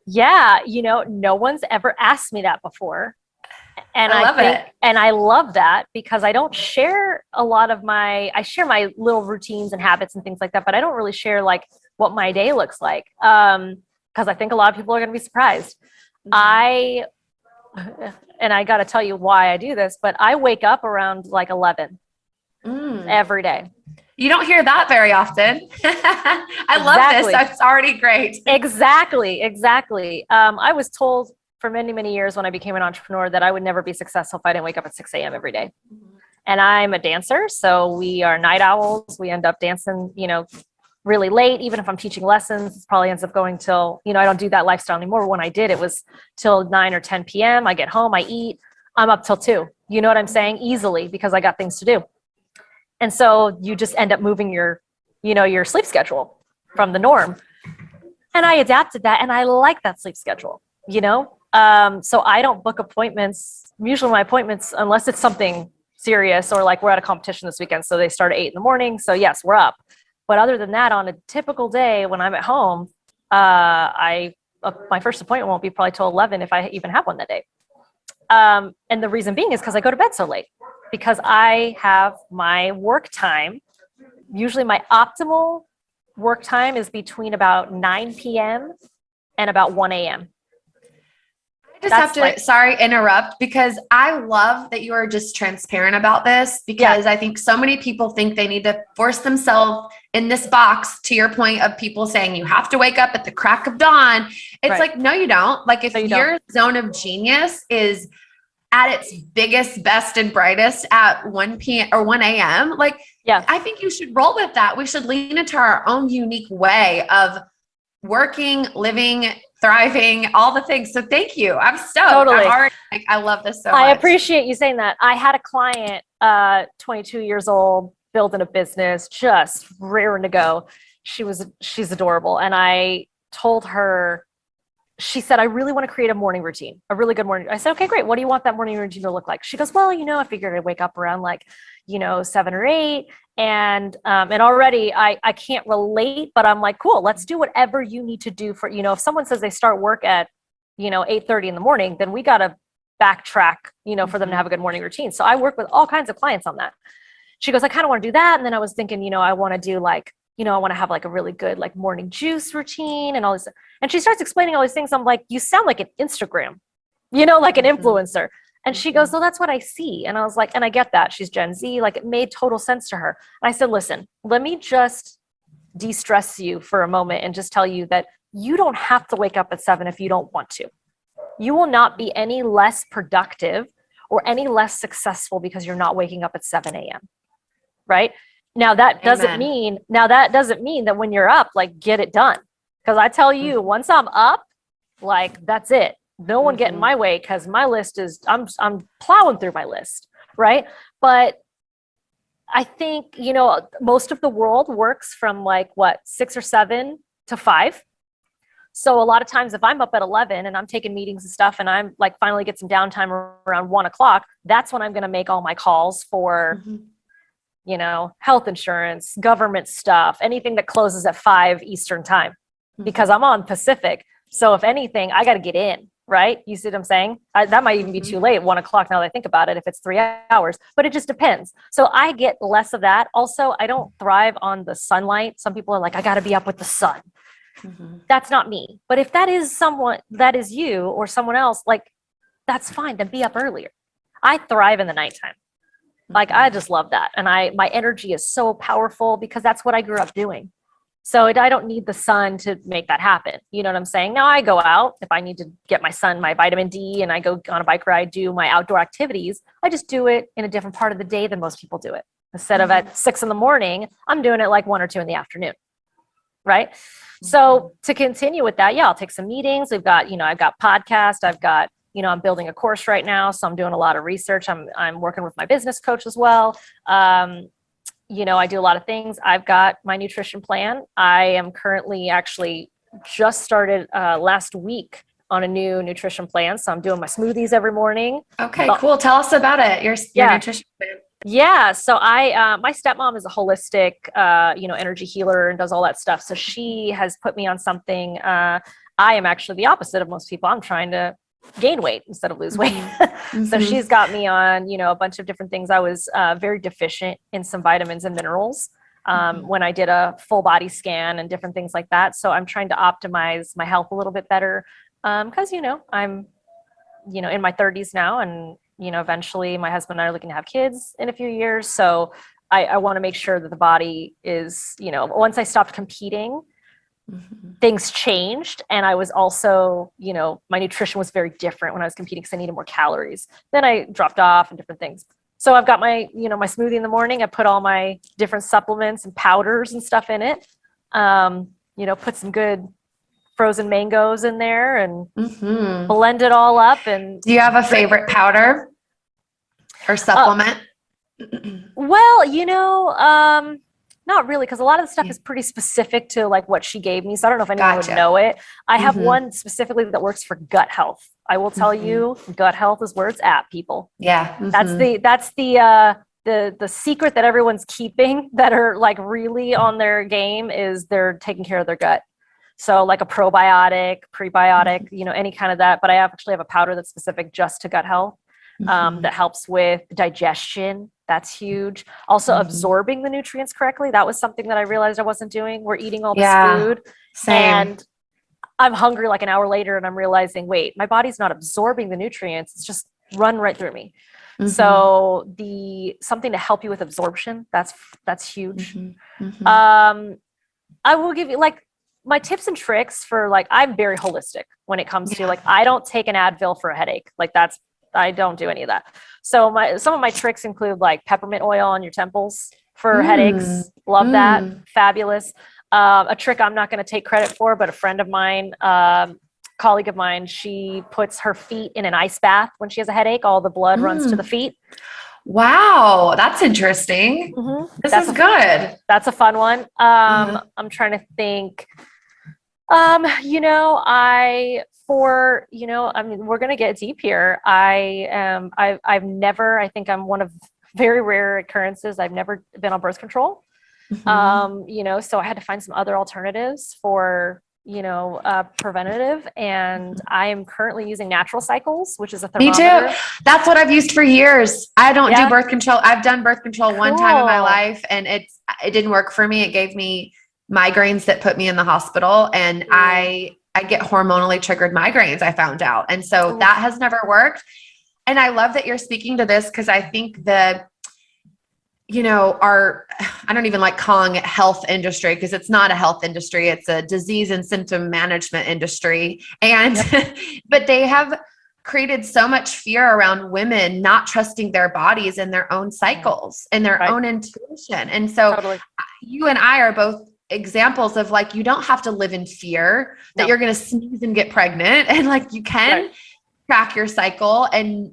Yeah. No one's ever asked me that before. And I love that because I don't share I share my little routines and habits and things like that, but I don't really share like what my day looks like. Because I think a lot of people are going to be surprised. And I got to tell you why I do this, but I wake up around like 11 every day. You don't hear that very often. I love this. It's already great. Exactly. I was told for many, many years when I became an entrepreneur that I would never be successful if I didn't wake up at 6 a.m. every day. And I'm a dancer. So we are night owls. We end up dancing, really late. Even if I'm teaching lessons, it probably ends up going till, I don't do that lifestyle anymore. When I did, it was till 9 or 10 p.m. I get home, I eat, I'm up till 2. You know what I'm saying? Easily, because I got things to do. And so you just end up moving your sleep schedule from the norm. And I adapted that. And I like that sleep schedule, So I don't book appointments. Usually my appointments, unless it's something serious or like we're at a competition this weekend. So they start at 8 in the morning. So yes, we're up. But other than that, on a typical day when I'm at home, my first appointment won't be probably till 11 if I even have one that day. And the reason being is because I go to bed so late, because I have my work time. Usually my optimal work time is between about 9 p.m. and about 1 a.m. Sorry, interrupt, because I love that you are just transparent about this, because I think so many people think they need to force themselves in this box, to your point of people saying you have to wake up at the crack of dawn. It's like, no, you don't. Like, if your zone of genius is at its biggest, best, and brightest at 1 p.m. or 1 a.m., I think you should roll with that. We should lean into our own unique way of working, living, thriving, all the things. So thank you. I'm stoked. Totally. I love this so much. I appreciate you saying that. I had a client, 22 years old, building a business, just raring to go. She's adorable. And I told her, she said, I really want to create a morning routine, a really good morning. I said, okay, great. What do you want that morning routine to look like? She goes, well, I figured I'd wake up around 7 or 8. And already I can't relate, but I'm like, cool, let's do whatever you need to do for, if someone says they start work at, 8:30 in the morning, then we got to backtrack, for them to have a good morning routine. So I work with all kinds of clients on that. She goes, I kind of want to do that. And then I was thinking, I want to do I want to have a really good morning juice routine and all this. And she starts explaining all these things. I'm like, you sound like an Instagram, like an influencer. And she goes, well, that's what I see. And I was like, and I get that. She's Gen Z. It made total sense to her. And I said, listen, let me just de-stress you for a moment and just tell you that you don't have to wake up at 7 if you don't want to. You will not be any less productive or any less successful because you're not waking up at 7 a.m. Right? Now that doesn't mean that when you're up, get it done. Because I tell you, once I'm up, that's it. no one get in my way because my list is, I'm plowing through my list, right? But I think, most of the world works from 6 or 7 to 5. So a lot of times if I'm up at 11 and I'm taking meetings and stuff and I'm finally get some downtime around 1 o'clock, that's when I'm going to make all my calls for, health insurance, government stuff, anything that closes at 5 Eastern time, because I'm on Pacific. So if anything, I got to get in, right? You see what I'm saying? That might even be too late, 1 o'clock now that I think about it, if it's 3 hours, but it just depends. So I get less of that. Also, I don't thrive on the sunlight. Some people are like, I got to be up with the sun. That's not me. But if that is someone, that is you or someone else, that's fine. Then be up earlier. I thrive in the nighttime. I just love that. And my energy is so powerful because that's what I grew up doing. So I don't need the sun to make that happen. You know what I'm saying? Now I go out if I need to get my vitamin D, and I go on a bike ride, do my outdoor activities. I just do it in a different part of the day than most people do it. Instead of at 6 a.m, I'm doing it 1 or 2 p.m. Right? So to continue with that, I'll take some meetings. We've got, I've got podcasts. I've got, I'm building a course right now. So I'm doing a lot of research. I'm working with my business coach as well. I do a lot of things. I've got my nutrition plan. I am currently actually just started last week on a new nutrition plan. So I'm doing my smoothies every morning. Okay, cool. Tell us about it. Your nutrition plan. Yeah. So my stepmom is a holistic, energy healer and does all that stuff. So she has put me on something. I am actually the opposite of most people. I'm trying to gain weight instead of lose weight. So she's got me on, a bunch of different things. I was very deficient in some vitamins and minerals when I did a full body scan and different things like that. So I'm trying to optimize my health a little bit better because, I'm, in my 30s now, and eventually my husband and I are looking to have kids in a few years. So I want to make sure that the body is, once I stopped competing, things changed. And I was also, my nutrition was very different when I was competing because I needed more calories. Then I dropped off and different things. So I've got my, my smoothie in the morning. I put all my different supplements and powders and stuff in it. Put some good frozen mangoes in there and blend it all up. And do you have a favorite powder or supplement? Not really, because a lot of the stuff is pretty specific to what she gave me. So I don't know if anyone would know it. I have one specifically that works for gut health. I will tell you, gut health is where it's at, people. Yeah. That's the secret that everyone's keeping that are really on their game is they're taking care of their gut. So a probiotic, prebiotic, any kind of that. But I actually have a powder that's specific just to gut health that helps with digestion. That's huge. Also absorbing the nutrients correctly. That was something that I realized I wasn't doing. We're eating all this food. Same. And I'm hungry an hour later and I'm realizing, wait, my body's not absorbing the nutrients. It's just run right through me. So something to help you with absorption, that's huge. I will give you my tips and tricks for I'm very holistic when it comes to I don't take an Advil for a headache. I don't do any of that. So some of my tricks include peppermint oil on your temples for headaches. Love that. Fabulous. A trick I'm not going to take credit for, but a friend of mine, colleague of mine, she puts her feet in an ice bath when she has a headache. All the blood runs to the feet. Wow. That's interesting. This is good. That's a fun one. I'm trying to think. We're going to get deep here. I've never, I think I'm one of very rare occurrences. I've never been on birth control. So I had to find some other alternatives for, preventative. And I am currently using Natural Cycles, which is a thermometer. Me too. That's what I've used for years. I don't do birth control. I've done birth control one time in my life and it didn't work for me. It gave me migraines that put me in the hospital, and I get hormonally triggered migraines, I found out. And so that has never worked. And I love that you're speaking to this because I think I don't even like calling it health industry because it's not a health industry. It's a disease and symptom management industry. And, but they have created so much fear around women not trusting their bodies and their own cycles and their own intuition. And so you and I are both examples of you don't have to live in fear that you're going to sneeze and get pregnant, and you can track your cycle and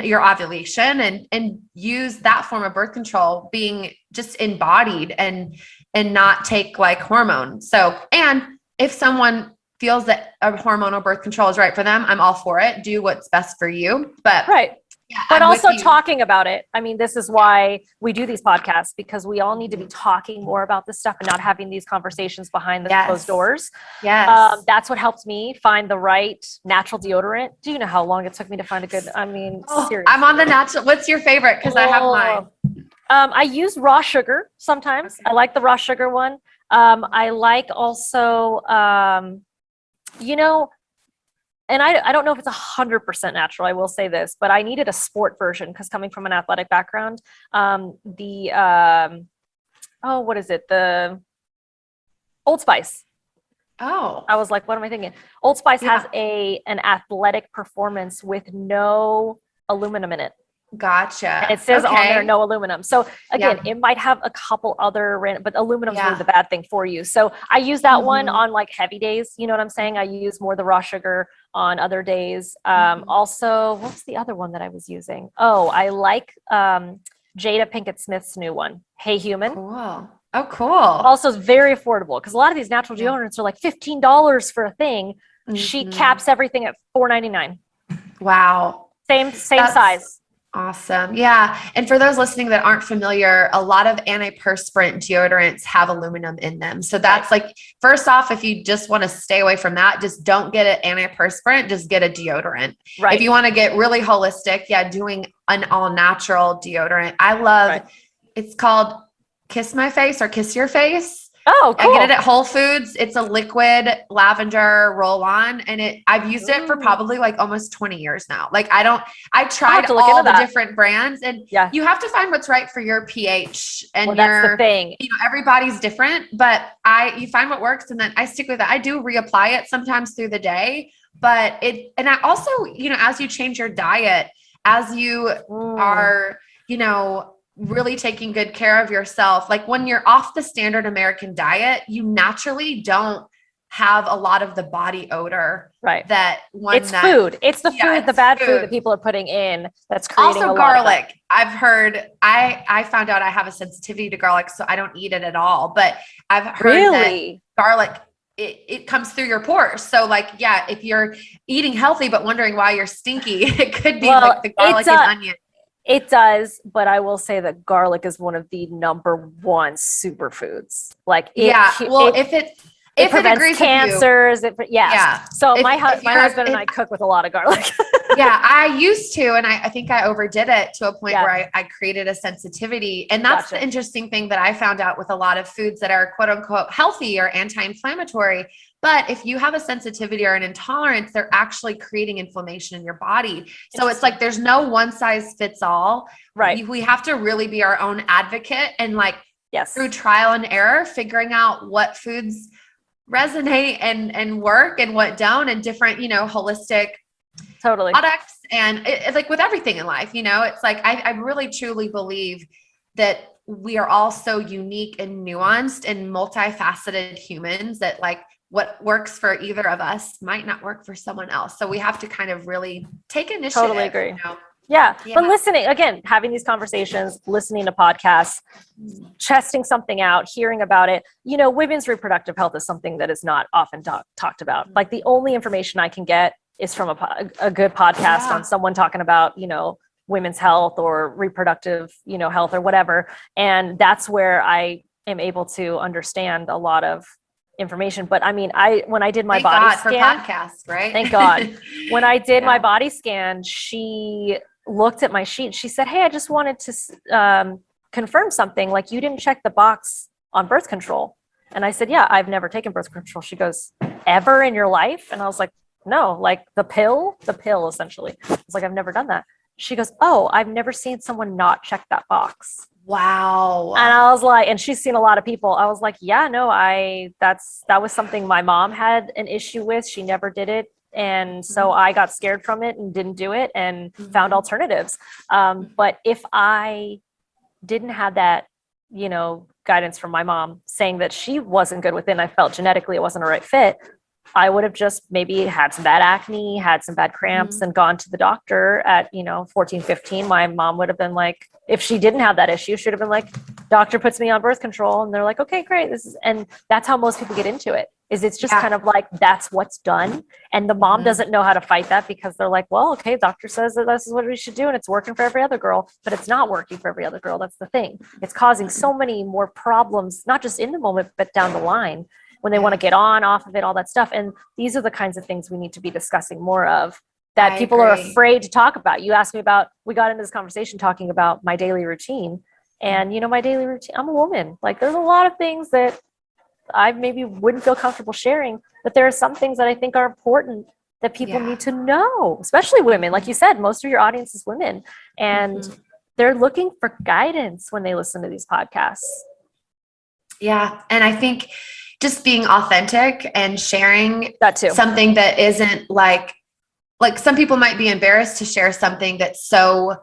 your ovulation and use that form of birth control being just embodied and not take like hormone. So, and if someone feels that a hormonal birth control is right for them, I'm all for it. Do what's best for you. But right. yeah, But I'm also with you. talking about it. I mean, this is why we do these podcasts, because we all need to be talking more about this stuff and not having these conversations behind the closed doors. Yes. That's what helped me find the right natural deodorant. Do you know how long it took me to find a good, I mean, seriously. I'm on the natural. What's your favorite? Because I have mine. I use raw sugar sometimes. Okay. I like the raw sugar one. I like also, you know, and I don't know if it's 100% natural. I will say this, but I needed a sport version because coming from an athletic background, what is it? The Old Spice. Oh, I was like, what am I thinking? Old Spice has an athletic performance with no aluminum in it. Gotcha. And it says on there, no aluminum. So again, it might have a couple other, but aluminum's really the bad thing for you. So I use that one on like heavy days. You know what I'm saying? I use more the raw sugar on other days. Also, what's the other one that I was using? Oh, I like Jada Pinkett Smith's new one. Hey Human. Cool. Oh, cool. Also, it's very affordable because a lot of these natural deodorants are like $15 for a thing. She caps everything at $4.99. Wow. Same size. Awesome. Yeah. And for those listening that aren't familiar, a lot of antiperspirant deodorants have aluminum in them. So that's like, first off, if you just want to stay away from that, just don't get an antiperspirant, just get a deodorant. Right. If you want to get really holistic, doing an all natural deodorant. I love, it's called Kiss My Face or Kiss Your Face. Oh, cool. I get it at Whole Foods. It's a liquid lavender roll-on, and I've used it for probably like almost 20 years now. Like I tried all the different brands, and you have to find what's right for your pH and that's the thing. You know, everybody's different, but you find what works, and then I stick with it. I do reapply it sometimes through the day, but and I also, you know, as you change your diet, as you are, you know, really taking good care of yourself. Like when you're off the standard American diet, you naturally don't have a lot of the body odor. Right. Food. It's the food, the bad food that people are putting in that's creating also a garlic. Lot of that. I've heard, I found out I have a sensitivity to garlic, so I don't eat it at all. But I've heard that garlic, it comes through your pores. So like, if you're eating healthy, but wondering why you're stinky, it could be like the garlic and onion. It does, but I will say that garlic is one of the number one superfoods. Like, it prevents cancers. So my husband and I cook with a lot of garlic. I used to, and I think I overdid it to a point where I created a sensitivity. And that's the interesting thing that I found out with a lot of foods that are quote unquote healthy or anti-inflammatory. But if you have a sensitivity or an intolerance, they're actually creating inflammation in your body. So it's like, there's no one size fits all. Right. We have to really be our own advocate and through trial and error, figuring out what foods resonate and work and what don't, and different, you know, holistic products. And it's like with everything in life, you know, it's like, I really truly believe that we are all so unique and nuanced and multifaceted humans that what works for either of us might not work for someone else. So we have to kind of really take initiative. Totally agree. You know? Yeah. But listening, again, having these conversations, listening to podcasts, testing something out, hearing about it, you know, women's reproductive health is something that is not often talked about. Like the only information I can get is from a good podcast on someone talking about, you know, women's health or reproductive, you know, health or whatever. And that's where I am able to understand a lot of information. But I mean, when I did my body scan, for podcasts, right? Thank God. When I did my body scan, she looked at my sheet. She said, "Hey, I just wanted to confirm something. Like, you didn't check the box on birth control." And I said, "Yeah, I've never taken birth control." She goes, "Ever in your life?" And I was like, "No, like the pill essentially." I was like, "I've never done that." She goes, "Oh, I've never seen someone not check that box." Wow. And I was like, and she's seen a lot of people. I was like, yeah, no, that was something my mom had an issue with. She never did it. And so I got scared from it and didn't do it and found alternatives. But if I didn't have that, you know, guidance from my mom saying that she wasn't good with it, and I felt genetically it wasn't a right fit, I would have just maybe had some bad acne, had some bad cramps, and gone to the doctor at, 14, 15. My mom would have been like, if she didn't have that issue, she'd have been like, doctor puts me on birth control. And they're like, okay, great. And that's how most people get into it, is it's just kind of like, that's what's done. And the mom doesn't know how to fight that, because they're like, well, okay, doctor says that this is what we should do, and it's working for every other girl, but it's not working for every other girl. That's the thing. It's causing so many more problems, not just in the moment, but down the line, when they want to get on, off of it, all that stuff. And these are the kinds of things we need to be discussing more of, that people are afraid to talk about. You asked me about, we got into this conversation talking about my daily routine. And, my daily routine, I'm a woman. Like, there's a lot of things that I maybe wouldn't feel comfortable sharing, but there are some things that I think are important that people need to know, especially women. Like you said, most of your audience is women, and they're looking for guidance when they listen to these podcasts. Yeah. And I think just being authentic and sharing that too, something that isn't like some people might be embarrassed to share something that's so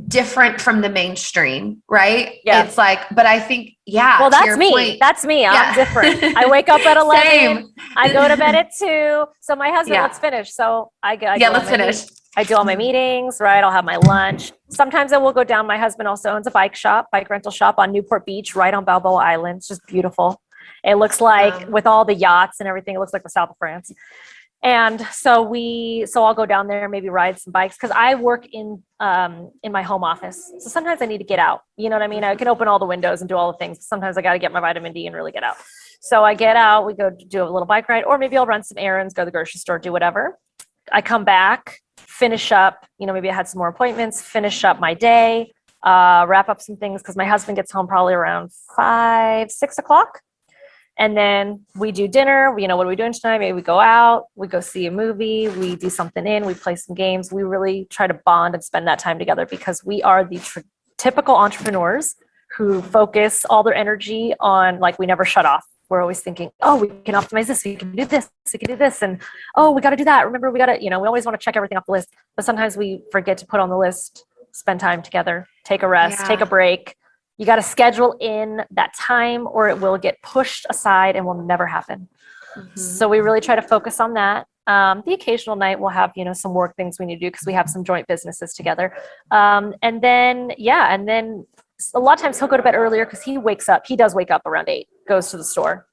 different from the mainstream, right? Yeah. It's like, but I think, well, that's me. That's me. I'm different. I wake up at 11. Same. I go to bed at 2. So my husband, let's finish. So let's finish. I do all my meetings, right? I'll have my lunch. Sometimes I will go down. My husband also owns a bike rental shop on Newport Beach, right on Balboa Island. It's just beautiful. It looks like, with all the yachts and everything, it looks like the south of France. And so I'll go down there, maybe ride some bikes, because I work in my home office. So sometimes I need to get out. You know what I mean? I can open all the windows and do all the things. Sometimes I got to get my vitamin D and really get out. So I get out, we go do a little bike ride, or maybe I'll run some errands, go to the grocery store, do whatever. I come back, finish up, maybe I had some more appointments, finish up my day, wrap up some things, because my husband gets home probably around 5, 6 o'clock. And then we do dinner. What are we doing tonight? Maybe we go out, we go see a movie, we do something we play some games. We really try to bond and spend that time together, because we are the typical entrepreneurs who focus all their energy on, like, we never shut off. We're always thinking, oh, we can optimize this, we can do this, we can do this. And, oh, we got to do that. Remember, we got to, we always want to check everything off the list. But sometimes we forget to put on the list, spend time together, take a rest, take a break. You got to schedule in that time, or it will get pushed aside and will never happen. So we really try to focus on that. The occasional night we'll have, some work things we need to do, because we have some joint businesses together. And then a lot of times he'll go to bed earlier, because he does wake up around 8, goes to the store.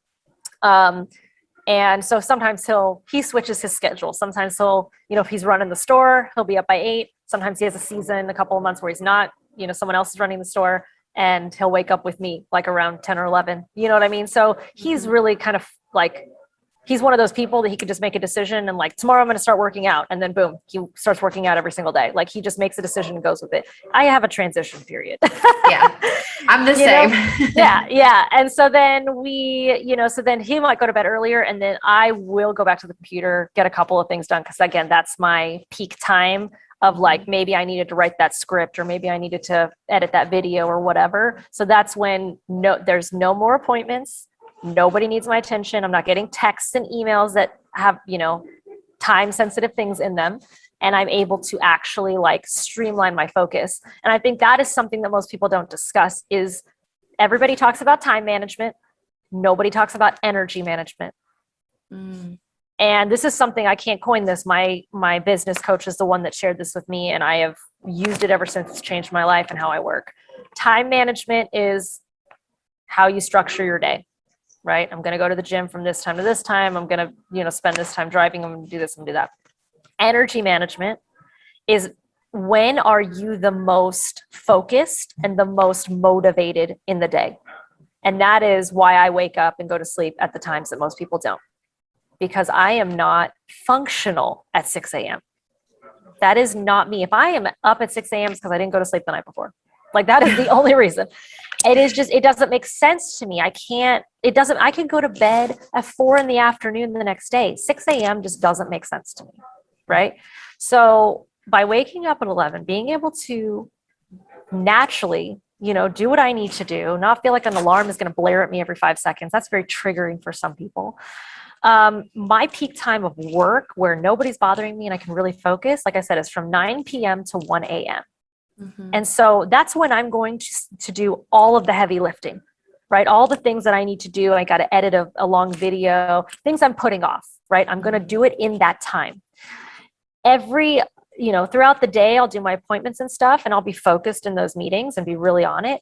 And so sometimes he switches his schedule. Sometimes he'll, if he's running the store, he'll be up by 8. Sometimes he has a season, a couple of months where he's not, someone else is running the store, and he'll wake up with me like around 10 or 11. You know what I mean? So he's really kind of like, he's one of those people that he could just make a decision and, like, tomorrow I'm going to start working out. And then boom, he starts working out every single day. Like, he just makes a decision and goes with it. I have a transition period. Yeah. I'm the same. Yeah. And so then so then he might go to bed earlier, and then I will go back to the computer, get a couple of things done. 'Cause again, that's my peak time of, like, maybe I needed to write that script, or maybe I needed to edit that video or whatever. So that's when there's no more appointments. Nobody needs my attention. I'm not getting texts and emails that have, time sensitive things in them. And I'm able to actually, like, streamline my focus. And I think that is something that most people don't discuss, is everybody talks about time management. Nobody talks about energy management. And this is something, I can't coin this. My business coach is the one that shared this with me, and I have used it ever since. It's changed my life and how I work. Time management is how you structure your day, right? I'm going to go to the gym from this time to this time. I'm going to, spend this time driving. I'm going to do this and do that. Energy management is, when are you the most focused and the most motivated in the day? And that is why I wake up and go to sleep at the times that most people don't. Because I am not functional at 6 a.m. That is not me. If I am up at 6 a.m. it's because I didn't go to sleep the night before. Like, that is the only reason. It is just, it doesn't make sense to me. I can go to bed at 4 in the afternoon the next day. 6 a.m. just doesn't make sense to me. Right. So by waking up at 11, being able to naturally, do what I need to do, not feel like an alarm is going to blare at me every 5 seconds. That's very triggering for some people. My peak time of work, where nobody's bothering me and I can really focus, like I said, is from 9 p.m. to 1 a.m. And so that's when I'm going to do all of the heavy lifting. right? All the things that I need to do, I got to edit a long video, things I'm putting off, right? I'm going to do it in that time. Throughout the day, I'll do my appointments and stuff, and I'll be focused in those meetings and be really on it.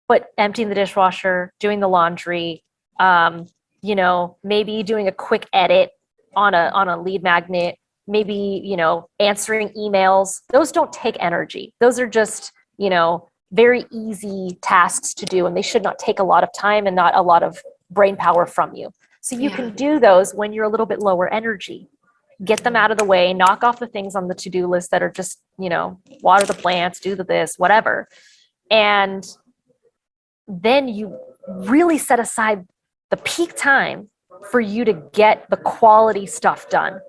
But emptying the dishwasher, doing the laundry, maybe doing a quick edit on a lead magnet, maybe, answering emails, those don't take energy. Those are just, very easy tasks to do, and they should not take a lot of time and not a lot of brain power from you. So you can do those when you're a little bit lower energy. Get them out of the way, knock off the things on the to-do list that are just, water the plants, do this, whatever. And then you really set aside the peak time for you to get the quality stuff done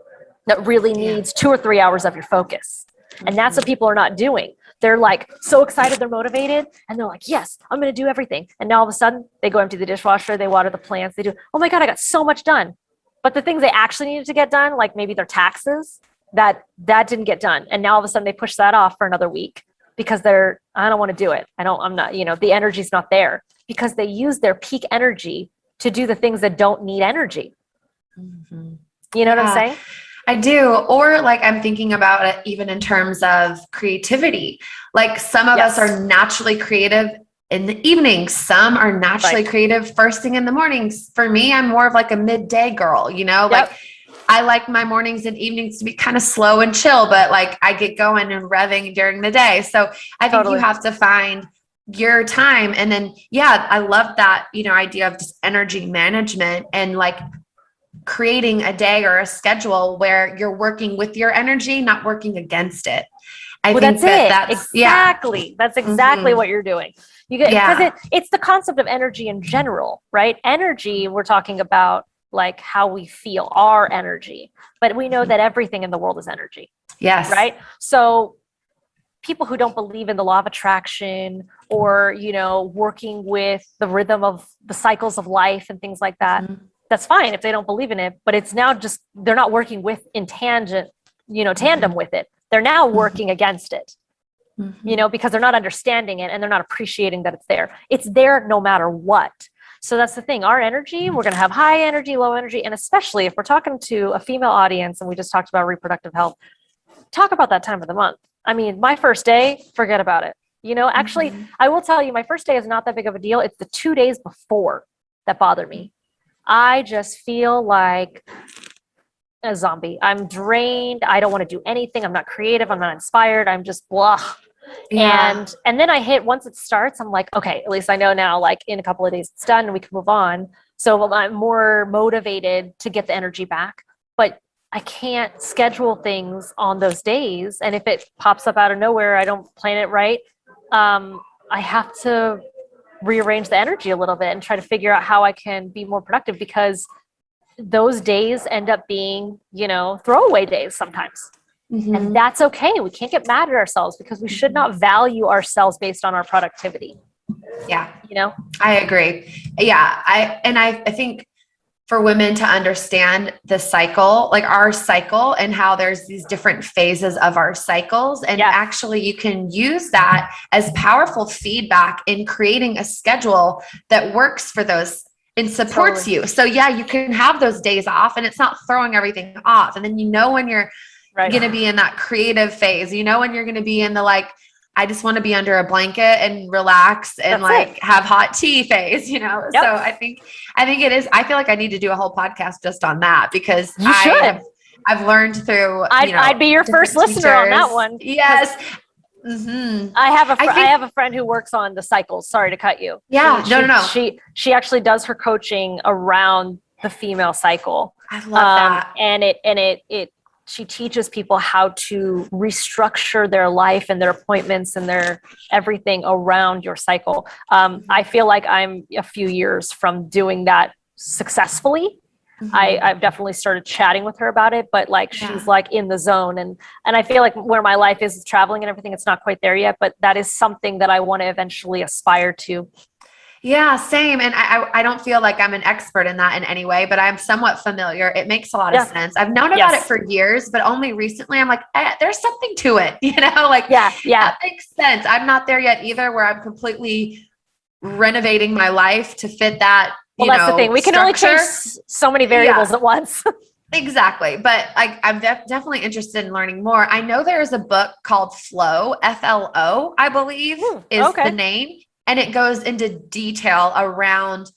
that really needs 2 or 3 hours of your focus. And that's what people are not doing. They're like so excited, they're motivated, and they're like, yes, I'm going to do everything. And now all of a sudden they go empty the dishwasher, they water the plants, they do, oh my God, I got so much done. But the things they actually needed to get done, like maybe their taxes, that didn't get done. And now all of a sudden they push that off for another week because I don't want to do it. I'm not, the energy's not there because they use their peak energy to do the things that don't need energy. Mm-hmm. You know what I'm saying? I do. Or like I'm thinking about it even in terms of creativity. Like some of us are naturally creative in the evenings. Some are naturally creative first thing in the mornings. For me, I'm more of like a midday girl, like I like my mornings and evenings to be kind of slow and chill, but like I get going and revving during the day. So I think you have to find your time. And then, I love that, idea of just energy management and like creating a day or a schedule where you're working with your energy, not working against it. That's exactly what you're doing. Because it's the concept of energy in general, right? Energy, we're talking about like how we feel, our energy, but we know that everything in the world is energy. Yes. Right. So people who don't believe in the law of attraction or, working with the rhythm of the cycles of life and things like that, that's fine if they don't believe in it, but it's now just, they're not working in tandem with it. They're now working against it, because they're not understanding it and they're not appreciating that it's there. It's there no matter what. So that's the thing. Our energy, we're going to have high energy, low energy. And especially if we're talking to a female audience and we just talked about reproductive health, talk about that time of the month. I mean, my first day, forget about it. Actually, I will tell you, my first day is not that big of a deal. It's the 2 days before that bother me. I just feel like a zombie. I'm drained. I don't want to do anything. I'm not creative. I'm not inspired. I'm just blah. Yeah. And then I hit, once it starts, I'm like, okay, at least I know now, like in a couple of days it's done and we can move on. So I'm more motivated to get the energy back, but I can't schedule things on those days. And if it pops up out of nowhere, I don't plan it right. I have to rearrange the energy a little bit and try to figure out how I can be more productive, because those days end up being, throwaway days sometimes. And that's okay. We can't get mad at ourselves because we should not value ourselves based on our productivity. Yeah. I agree. Yeah. I think for women to understand the cycle, like our cycle, and how there's these different phases of our cycles. And actually you can use that as powerful feedback in creating a schedule that works for those and supports you. So you can have those days off and it's not throwing everything off. And then when you're going to be in that creative phase, when you're going to be in the like, I just want to be under a blanket and relax and have hot tea phase, So I think it is, I feel like I need to do a whole podcast just on that, because I've learned through, I'd be your first listener on that one. Yes. I have a friend who works on the cycles. Sorry to cut you. Yeah, no. She actually does her coaching around the female cycle. I love that. And she teaches people how to restructure their life and their appointments and their everything around your cycle. I feel like I'm a few years from doing that successfully. I've definitely started chatting with her about it, but she's like in the zone. And I feel like where my life is traveling and everything, it's not quite there yet, but that is something that I want to eventually aspire to. Yeah, same. And I don't feel like I'm an expert in that in any way, but I'm somewhat familiar. It makes a lot of sense. I've known about it for years, but only recently I'm like, there's something to it, that makes sense. I'm not there yet either, where I'm completely renovating my life to fit that, well, that's the thing. We can only change so many variables at once. Exactly. But I'm definitely interested in learning more. I know there's a book called Flow, FLO, I believe is the name. And it goes into detail around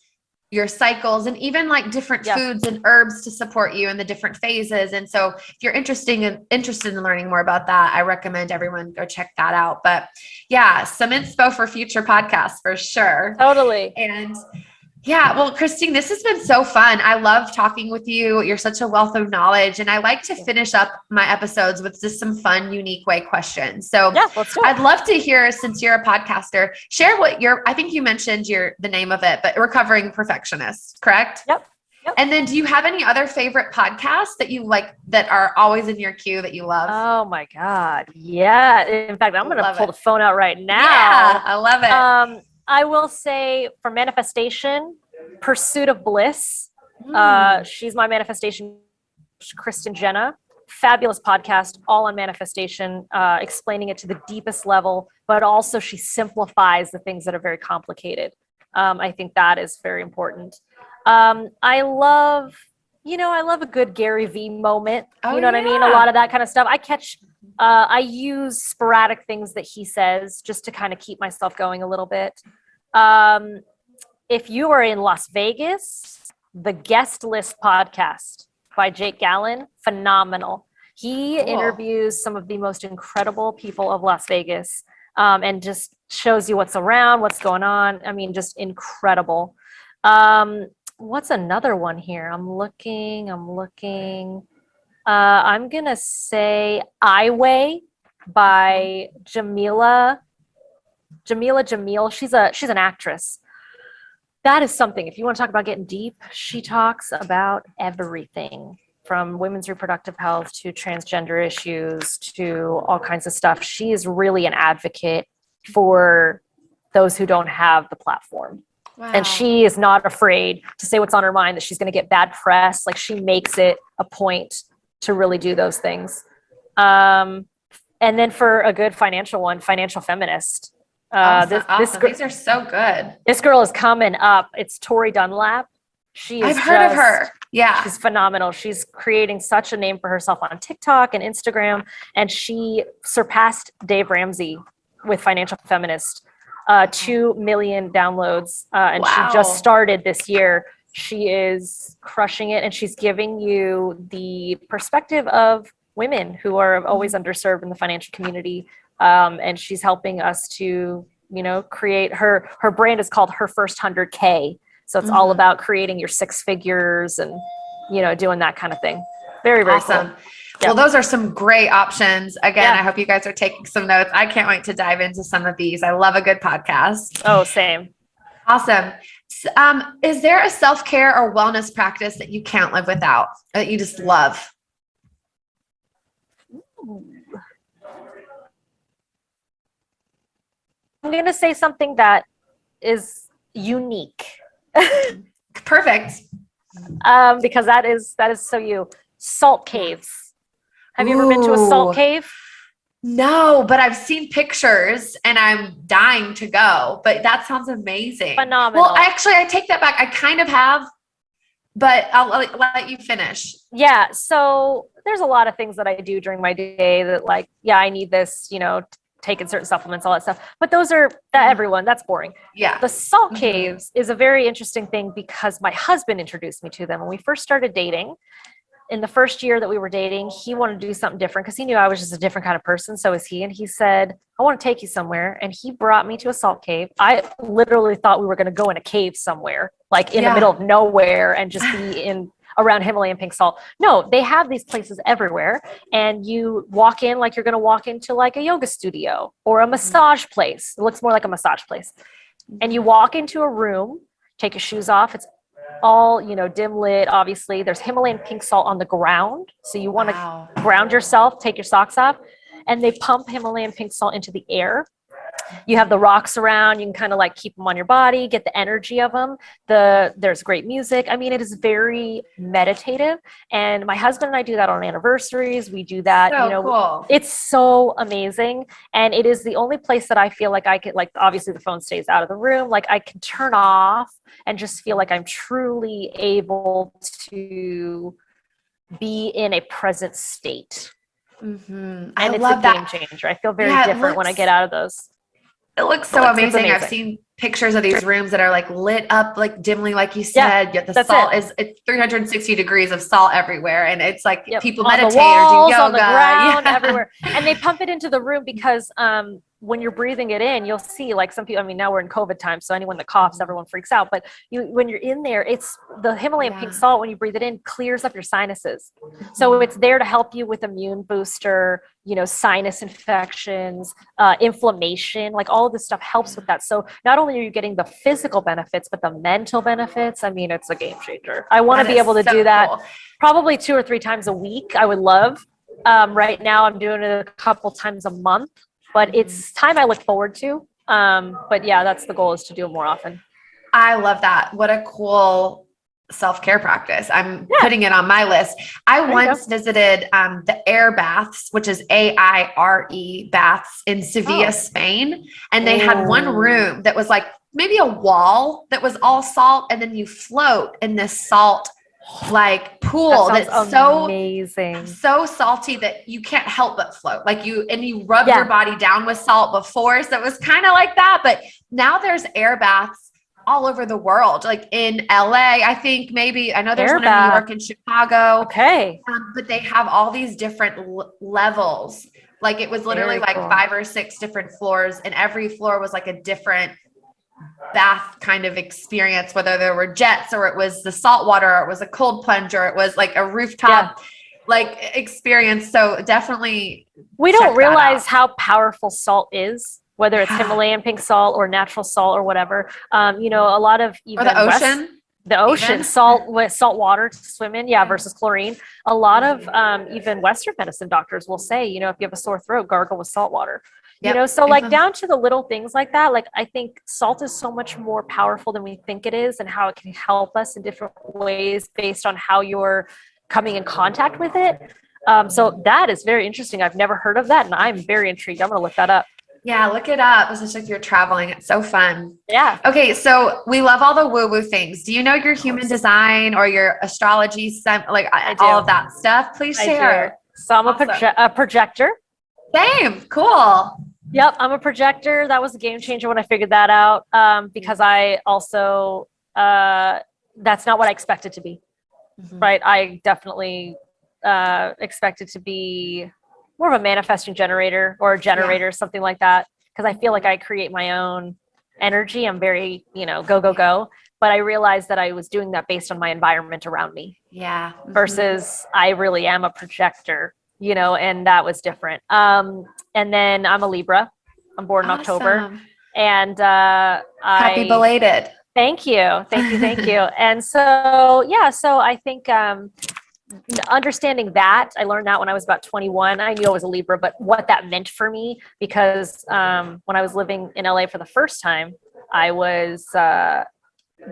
your cycles and even like different foods and herbs to support you in the different phases. And so if you're interested in learning more about that, I recommend everyone go check that out. But yeah, some inspo for future podcasts for sure. Totally. And yeah, well, Christine, this has been so fun. I love talking with you. You're such a wealth of knowledge. And I like to finish up my episodes with just some fun, unique way questions. So let's do it. I'd love to hear, since you're a podcaster, share what I think you mentioned the name of it, but Recovering Perfectionist, correct? Yep. And then do you have any other favorite podcasts that you like that are always in your queue that you love? Oh my God. Yeah. In fact, I'm going to pull the phone out right now. Yeah, I love it. I will say for manifestation, Pursuit of Bliss. She's my manifestation, Kristen Jenna. Fabulous podcast, all on manifestation, explaining it to the deepest level, but also she simplifies the things that are very complicated. I think that is very important. I love a good Gary V moment. What I mean? A lot of that kind of stuff. I use sporadic things that he says just to kind of keep myself going a little bit. If you are in Las Vegas, the Guest List podcast by Jake Gallen, phenomenal. He interviews some of the most incredible people of Las Vegas, and just shows you what's around, what's going on. I mean, just incredible. What's another one here? I'm looking. I'm going to say I Weigh by Jamila Jamil. She's an actress. That is something. If you want to talk about getting deep, she talks about everything from women's reproductive health to transgender issues to all kinds of stuff. She is really an advocate for those who don't have the platform. Wow. And she is not afraid to say what's on her mind, that she's going to get bad press. Like, she makes it a point to really do those things. And then for a good financial one, Financial Feminist. Awesome. These are so good. This girl is coming up. It's Tori Dunlap. I've heard of her. Yeah. She's phenomenal. She's creating such a name for herself on TikTok and Instagram. And she surpassed Dave Ramsey with Financial Feminist. 2 million downloads. And she just started this year. She is crushing it. And she's giving you the perspective of women who are always underserved in the financial community. And she's helping us to, create her brand is called Her First 100K. So it's all about creating your 6 figures and, doing that kind of thing. Very, very awesome. Cool. Well, those are some great options. Again, I hope you guys are taking some notes. I can't wait to dive into some of these. I love a good podcast. Oh, same. Awesome. Is there a self-care or wellness practice that you can't live without, that you just love? I'm going to say something that is unique. Perfect. Because that is so you. Salt caves. Have you ever been to a salt cave? No, but I've seen pictures and I'm dying to go. But that sounds amazing. Phenomenal. Well, actually, I take that back. I kind of have, but I'll let you finish. Yeah. So there's a lot of things that I do during my day that, like, I need this, taking certain supplements, all that stuff. But those are everyone. That's boring. Yeah. The salt caves is a very interesting thing because my husband introduced me to them when we first started dating. In the first year that we were dating, he wanted to do something different because he knew I was just a different kind of person. So is he. And he said, I want to take you somewhere. And he brought me to a salt cave. I literally thought we were going to go in a cave somewhere, like in the middle of nowhere and just be around Himalayan pink salt. No, they have these places everywhere. And you walk in like you're going to walk into like a yoga studio or a massage place. It looks more like a massage place. And you walk into a room, take your shoes off. It's all, dim lit, obviously. There's Himalayan pink salt on the ground. So you want to ground yourself, take your socks off, and they pump Himalayan pink salt into the air. You have the rocks around. You can kind of like keep them on your body, get the energy of them. There's great music. I mean, it is very meditative. And my husband and I do that on anniversaries. We do that, So cool. it's so amazing. And it is the only place that I feel like I could, like, obviously the phone stays out of the room. Like I can turn off and just feel like I'm truly able to be in a present state. Mm-hmm. And it's love a game that. changer. I feel very Yeah, different when I get out of those. It looks so amazing. I've seen pictures of these rooms that are like lit up like dimly, like you said. Yet the salt it's 360 degrees of salt everywhere, and it's like people on meditate the walls, or do yoga, on the ground, everywhere. And they pump it into the room because when you're breathing it in, you'll see like some people. I mean, now we're in COVID time, so anyone that coughs, everyone freaks out. But when you're in there, it's the Himalayan pink salt. When you breathe it in, clears up your sinuses. So it's there to help you with immune booster, sinus infections, inflammation, like all of this stuff helps with that. So not only are you getting the physical benefits, but the mental benefits. I mean, it's a game changer. I want to be able to do that probably 2 or 3 times a week. I would love. Right now I'm doing it a couple times a month, but it's time I look forward to. But yeah, that's the goal, is to do it more often. I love that. What a cool self-care practice. I'm putting it on my list. I once visited the air baths, which is AIRE baths in Sevilla, Spain. And they had one room that was like maybe a wall that was all salt. And then you float in this salt like pool that's so amazing, so salty that you can't help but float. Like you rubbed your body down with salt before. So it was kind of like that. But now there's air baths all over the world, like in LA, I think maybe, I know there's one in New York and Chicago. Okay. But they have all these different levels. Like it was literally like 5 or 6 different floors, and every floor was like a different bath kind of experience, whether there were jets or it was the salt water, or it was a cold plunge, or it was like a rooftop like experience. So definitely we don't realize how powerful salt is, whether it's Himalayan pink salt or natural salt or whatever. A lot of even or the ocean salt with salt water to swim in, versus chlorine. A lot of even Western medicine doctors will say, if you have a sore throat, gargle with salt water. So like down to the little things like that. Like I think salt is so much more powerful than we think it is, and how it can help us in different ways based on how you're coming in contact with it. So that is very interesting. I've never heard of that, and I'm very intrigued. I'm going to look that up. Yeah, look it up, especially if you're traveling. It's so fun. Yeah. Okay, so we love all the woo-woo things. Do you know your human design or your astrology, like all of that stuff? Please share. So I'm a projector. Same. Cool. Yep, I'm a projector. That was a game changer when I figured that out, because I also, that's not what I expected to be, right? I definitely expected to be more of a manifesting generator, or a generator, something like that, because I feel like I create my own energy. I'm very, go, go, go. But I realized that I was doing that based on my environment around me. Yeah. Versus I really am a projector, and that was different. And then I'm a Libra. I'm born in October. And happy belated. Thank you. Thank you. And so, so I think understanding that, I learned that when I was about 21. I knew I was a Libra, but what that meant for me, because when I was living in LA for the first time, I was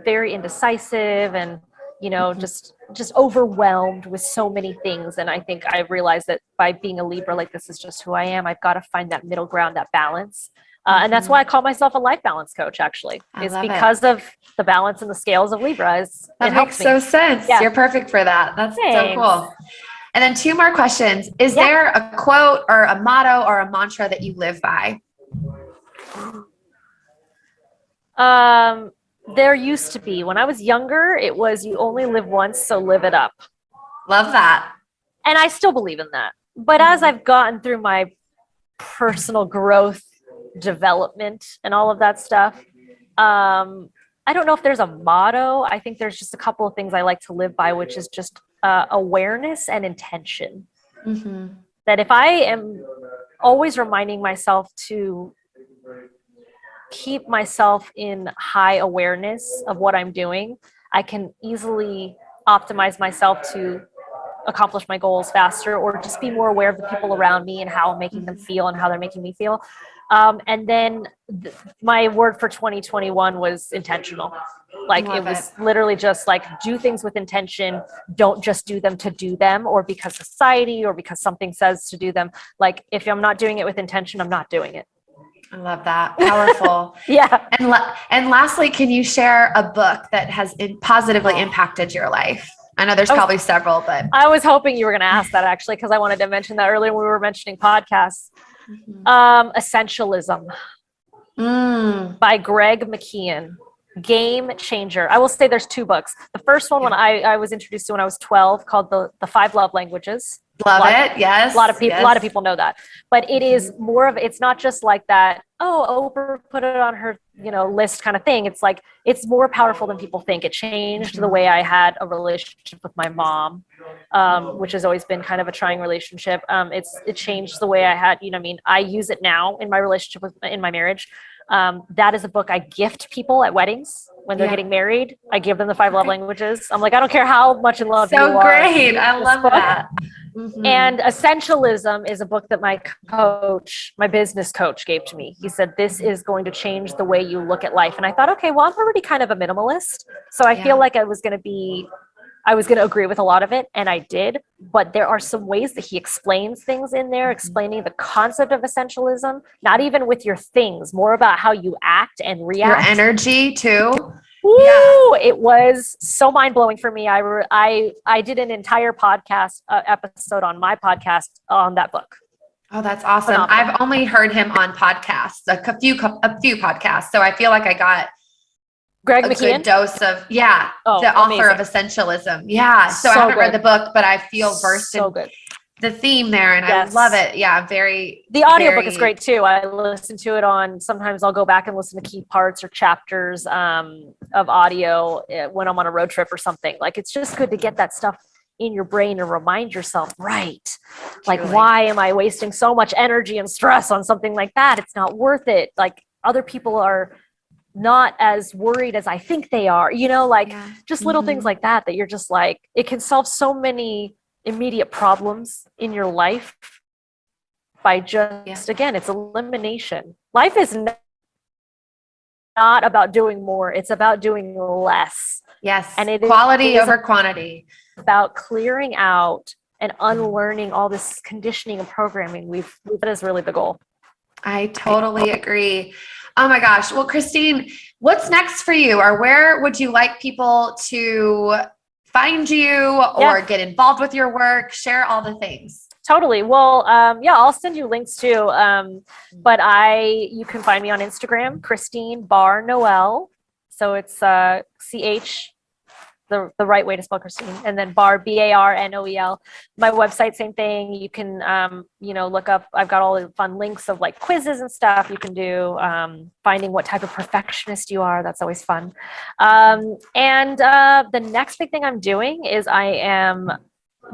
very indecisive and just overwhelmed with so many things. And I think I realized that by being a Libra, like, this is just who I am. I've got to find that middle ground, that balance. And that's why I call myself a life balance coach, actually. It's because of the balance and the scales of Libra. That makes so sense. Yeah. You're perfect for that. That's so cool. And then 2 more questions. Is there a quote or a motto or a mantra that you live by? There used to be. When I was younger, it was, you only live once, so live it up. Love that. And I still believe in that. But as I've gotten through my personal growth, development, and all of that stuff, I don't know if there's a motto. I think there's just a couple of things I like to live by, which is just awareness and intention. That if I am always reminding myself to keep myself in high awareness of what I'm doing, I can easily optimize myself to accomplish my goals faster, or just be more aware of the people around me and how I'm making them feel and how they're making me feel. And then my word for 2021 was intentional. Like it was literally just like do things with intention. Don't just do them to do them or because society or because something says to do them. Like if I'm not doing it with intention, I'm not doing it. I love that. Powerful. Yeah. And lastly, can you share a book that has positively impacted your life? I know there's probably several, but I was hoping you were going to ask that actually, because I wanted to mention that earlier when we were mentioning podcasts. Essentialism by Greg McKeown. Game changer. I will say there's two books. The first one when I was introduced to when I was 12 called the Five Love Languages. Love it. Yes. A lot of people know that. But it is more of, it's not just like that, oh, Oprah put it on her, list kind of thing. It's like, it's more powerful than people think. It changed the way I had a relationship with my mom, which has always been kind of a trying relationship. It changed the way I had, I use it now in my relationship in my marriage. That is a book I gift people at weddings when they're getting married. I give them the Five Love Languages. I'm like, I don't care how much in love you are. So great. I love that. And Essentialism is a book that my business coach gave to me. He said, this is going to change the way you look at life. And I thought, okay, well, I'm already kind of a minimalist. So I feel like I was going to agree with a lot of it, and I did. But there are some ways that he explains things in there, explaining the concept of essentialism, not even with your things, more about how you act and react. Your energy too. Woo! It was so mind-blowing for me. I did an entire podcast episode on my podcast on that book. Oh, that's awesome. Phenomenal. I've only heard him on podcasts, a few podcasts. So I feel like I got Greg a McKeown? good dose of, the author of Essentialism. Yeah. So I haven't read the book, but I feel versed in the theme there, and I love it. Yeah. The audiobook is great too. I listen to it sometimes I'll go back and listen to key parts or chapters of audio when I'm on a road trip or something. Like, it's just good to get that stuff in your brain and remind yourself, right? Like, why am I wasting so much energy and stress on something like that? It's not worth it. Like, other people are not as worried as I think they are, just little things like that you're just like, it can solve so many immediate problems in your life by just, again, it's elimination. Life is not about doing more. It's about doing less. Yes. And it quality over quantity. About clearing out and unlearning all this conditioning and programming. That is really the goal. I totally agree. Oh my gosh. Well, Christine, what's next for you, or where would you like people to find you or get involved with your work? Share all the things. Totally. Well, I'll send you links too. But you can find me on Instagram, Christine Barr Noel. So it's CH, the right way to spell Christine, and then Barr, BARNOEL. My website, same thing. You can, look up, I've got all the fun links of like quizzes and stuff you can do, finding what type of perfectionist you are. That's always fun. And the next big thing I'm doing is I am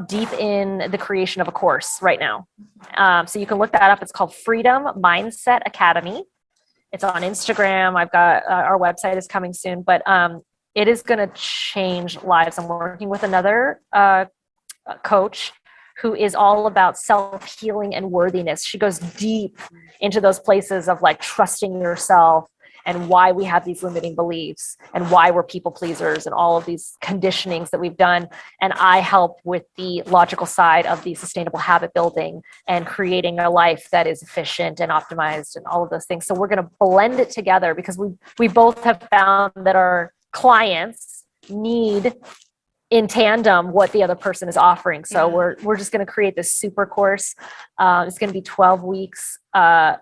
deep in the creation of a course right now. So you can look that up. It's called Freedom Mindset Academy. It's on Instagram. I've got, our website is coming soon, but it is going to change lives. I'm working with another coach who is all about self-healing and worthiness. She goes deep into those places of like trusting yourself and why we have these limiting beliefs and why we're people pleasers and all of these conditionings that we've done. And I help with the logical side of the sustainable habit building and creating a life that is efficient and optimized and all of those things. So we're going to blend it together because we both have found that our clients need in tandem what the other person is offering. So we're just going to create this super course. It's going to be 12 weeks, a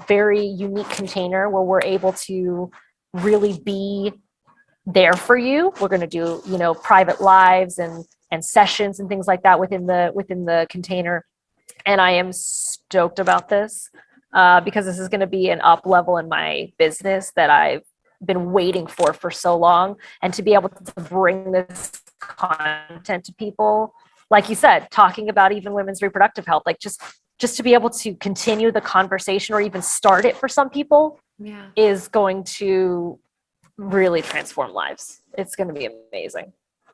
very unique container where we're able to really be there for you. We're going to do, private lives and sessions and things like that within the container. And I am stoked about this because this is going to be an up level in my business that I've been waiting for so long, and to be able to bring this content to people, like you said, talking about even women's reproductive health, like just to be able to continue the conversation or even start it for some people is going to really transform lives. It's going to be amazing.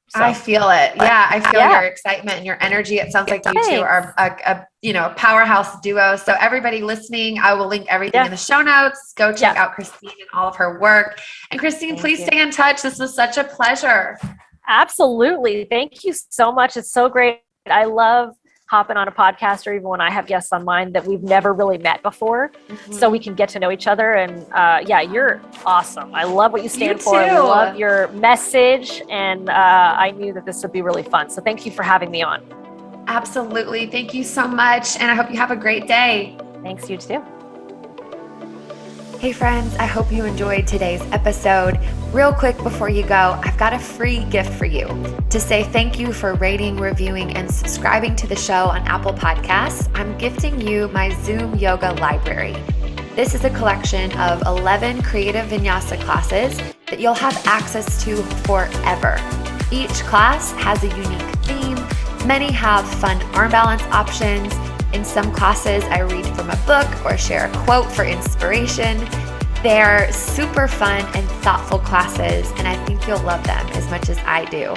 So I feel it. Yeah, I feel your excitement and your energy. It sounds like you two are a powerhouse duo. So everybody listening, I will link everything in the show notes. Go check out Christine and all of her work. And Christine, please stay in touch. This was such a pleasure. Absolutely. Thank you so much. It's so great. I love hopping on a podcast, or even when I have guests on mine that we've never really met before, so we can get to know each other. And you're awesome. I love what you stand for. I love your message, and I knew that this would be really fun. So thank you for having me on. Absolutely. Thank you so much. And I hope you have a great day. Thanks, you too. Hey friends, I hope you enjoyed today's episode. Real quick before you go, I've got a free gift for you to say thank you for rating, reviewing, and subscribing to the show on Apple Podcasts. I'm gifting you my Zoom Yoga Library. This is a collection of 11 creative vinyasa classes that you'll have access to forever. Each class has a unique theme. Many have fun arm balance options. In some classes, I read from a book or share a quote for inspiration. They're super fun and thoughtful classes, and I think you'll love them as much as I do.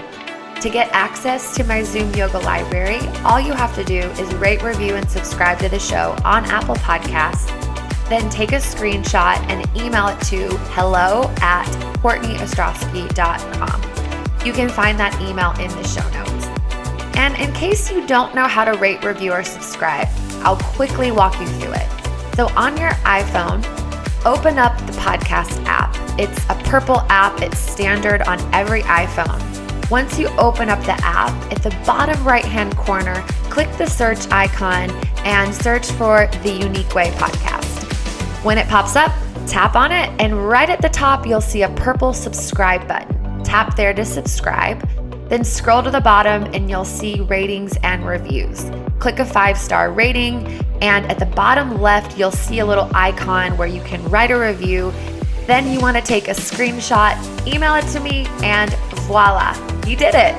To get access to my Zoom Yoga Library, all you have to do is rate, review, and subscribe to the show on Apple Podcasts. Then take a screenshot and email it to hello@CourtneyOstrowski.com. You can find that email in the show notes. And in case you don't know how to rate, review, or subscribe, I'll quickly walk you through it. So on your iPhone, open up the podcast app. It's a purple app. It's standard on every iPhone. Once you open up the app, at the bottom right-hand corner, click the search icon and search for the Unique Way podcast. When it pops up, tap on it, and right at the top, you'll see a purple subscribe button. Tap there to subscribe. Then scroll to the bottom and you'll see ratings and reviews. Click a 5-star rating, and at the bottom left, you'll see a little icon where you can write a review. Then you want to take a screenshot, email it to me, and voila, you did it.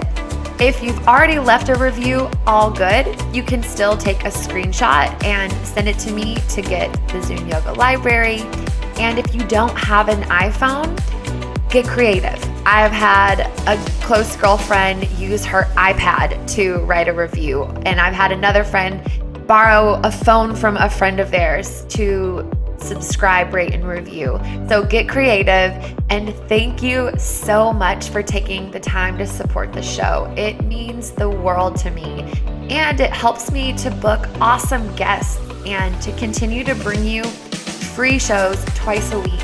If you've already left a review, all good. You can still take a screenshot and send it to me to get the Zoom Yoga Library. And if you don't have an iPhone, get creative. I've had a close girlfriend use her iPad to write a review, and I've had another friend borrow a phone from a friend of theirs to subscribe, rate, and review. So get creative, and thank you so much for taking the time to support the show. It means the world to me, and it helps me to book awesome guests and to continue to bring you free shows twice a week.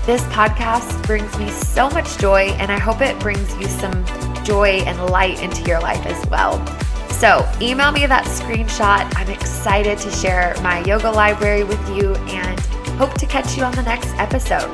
This podcast brings me so much joy, and I hope it brings you some joy and light into your life as well. So email me that screenshot. I'm excited to share my yoga library with you, and hope to catch you on the next episode.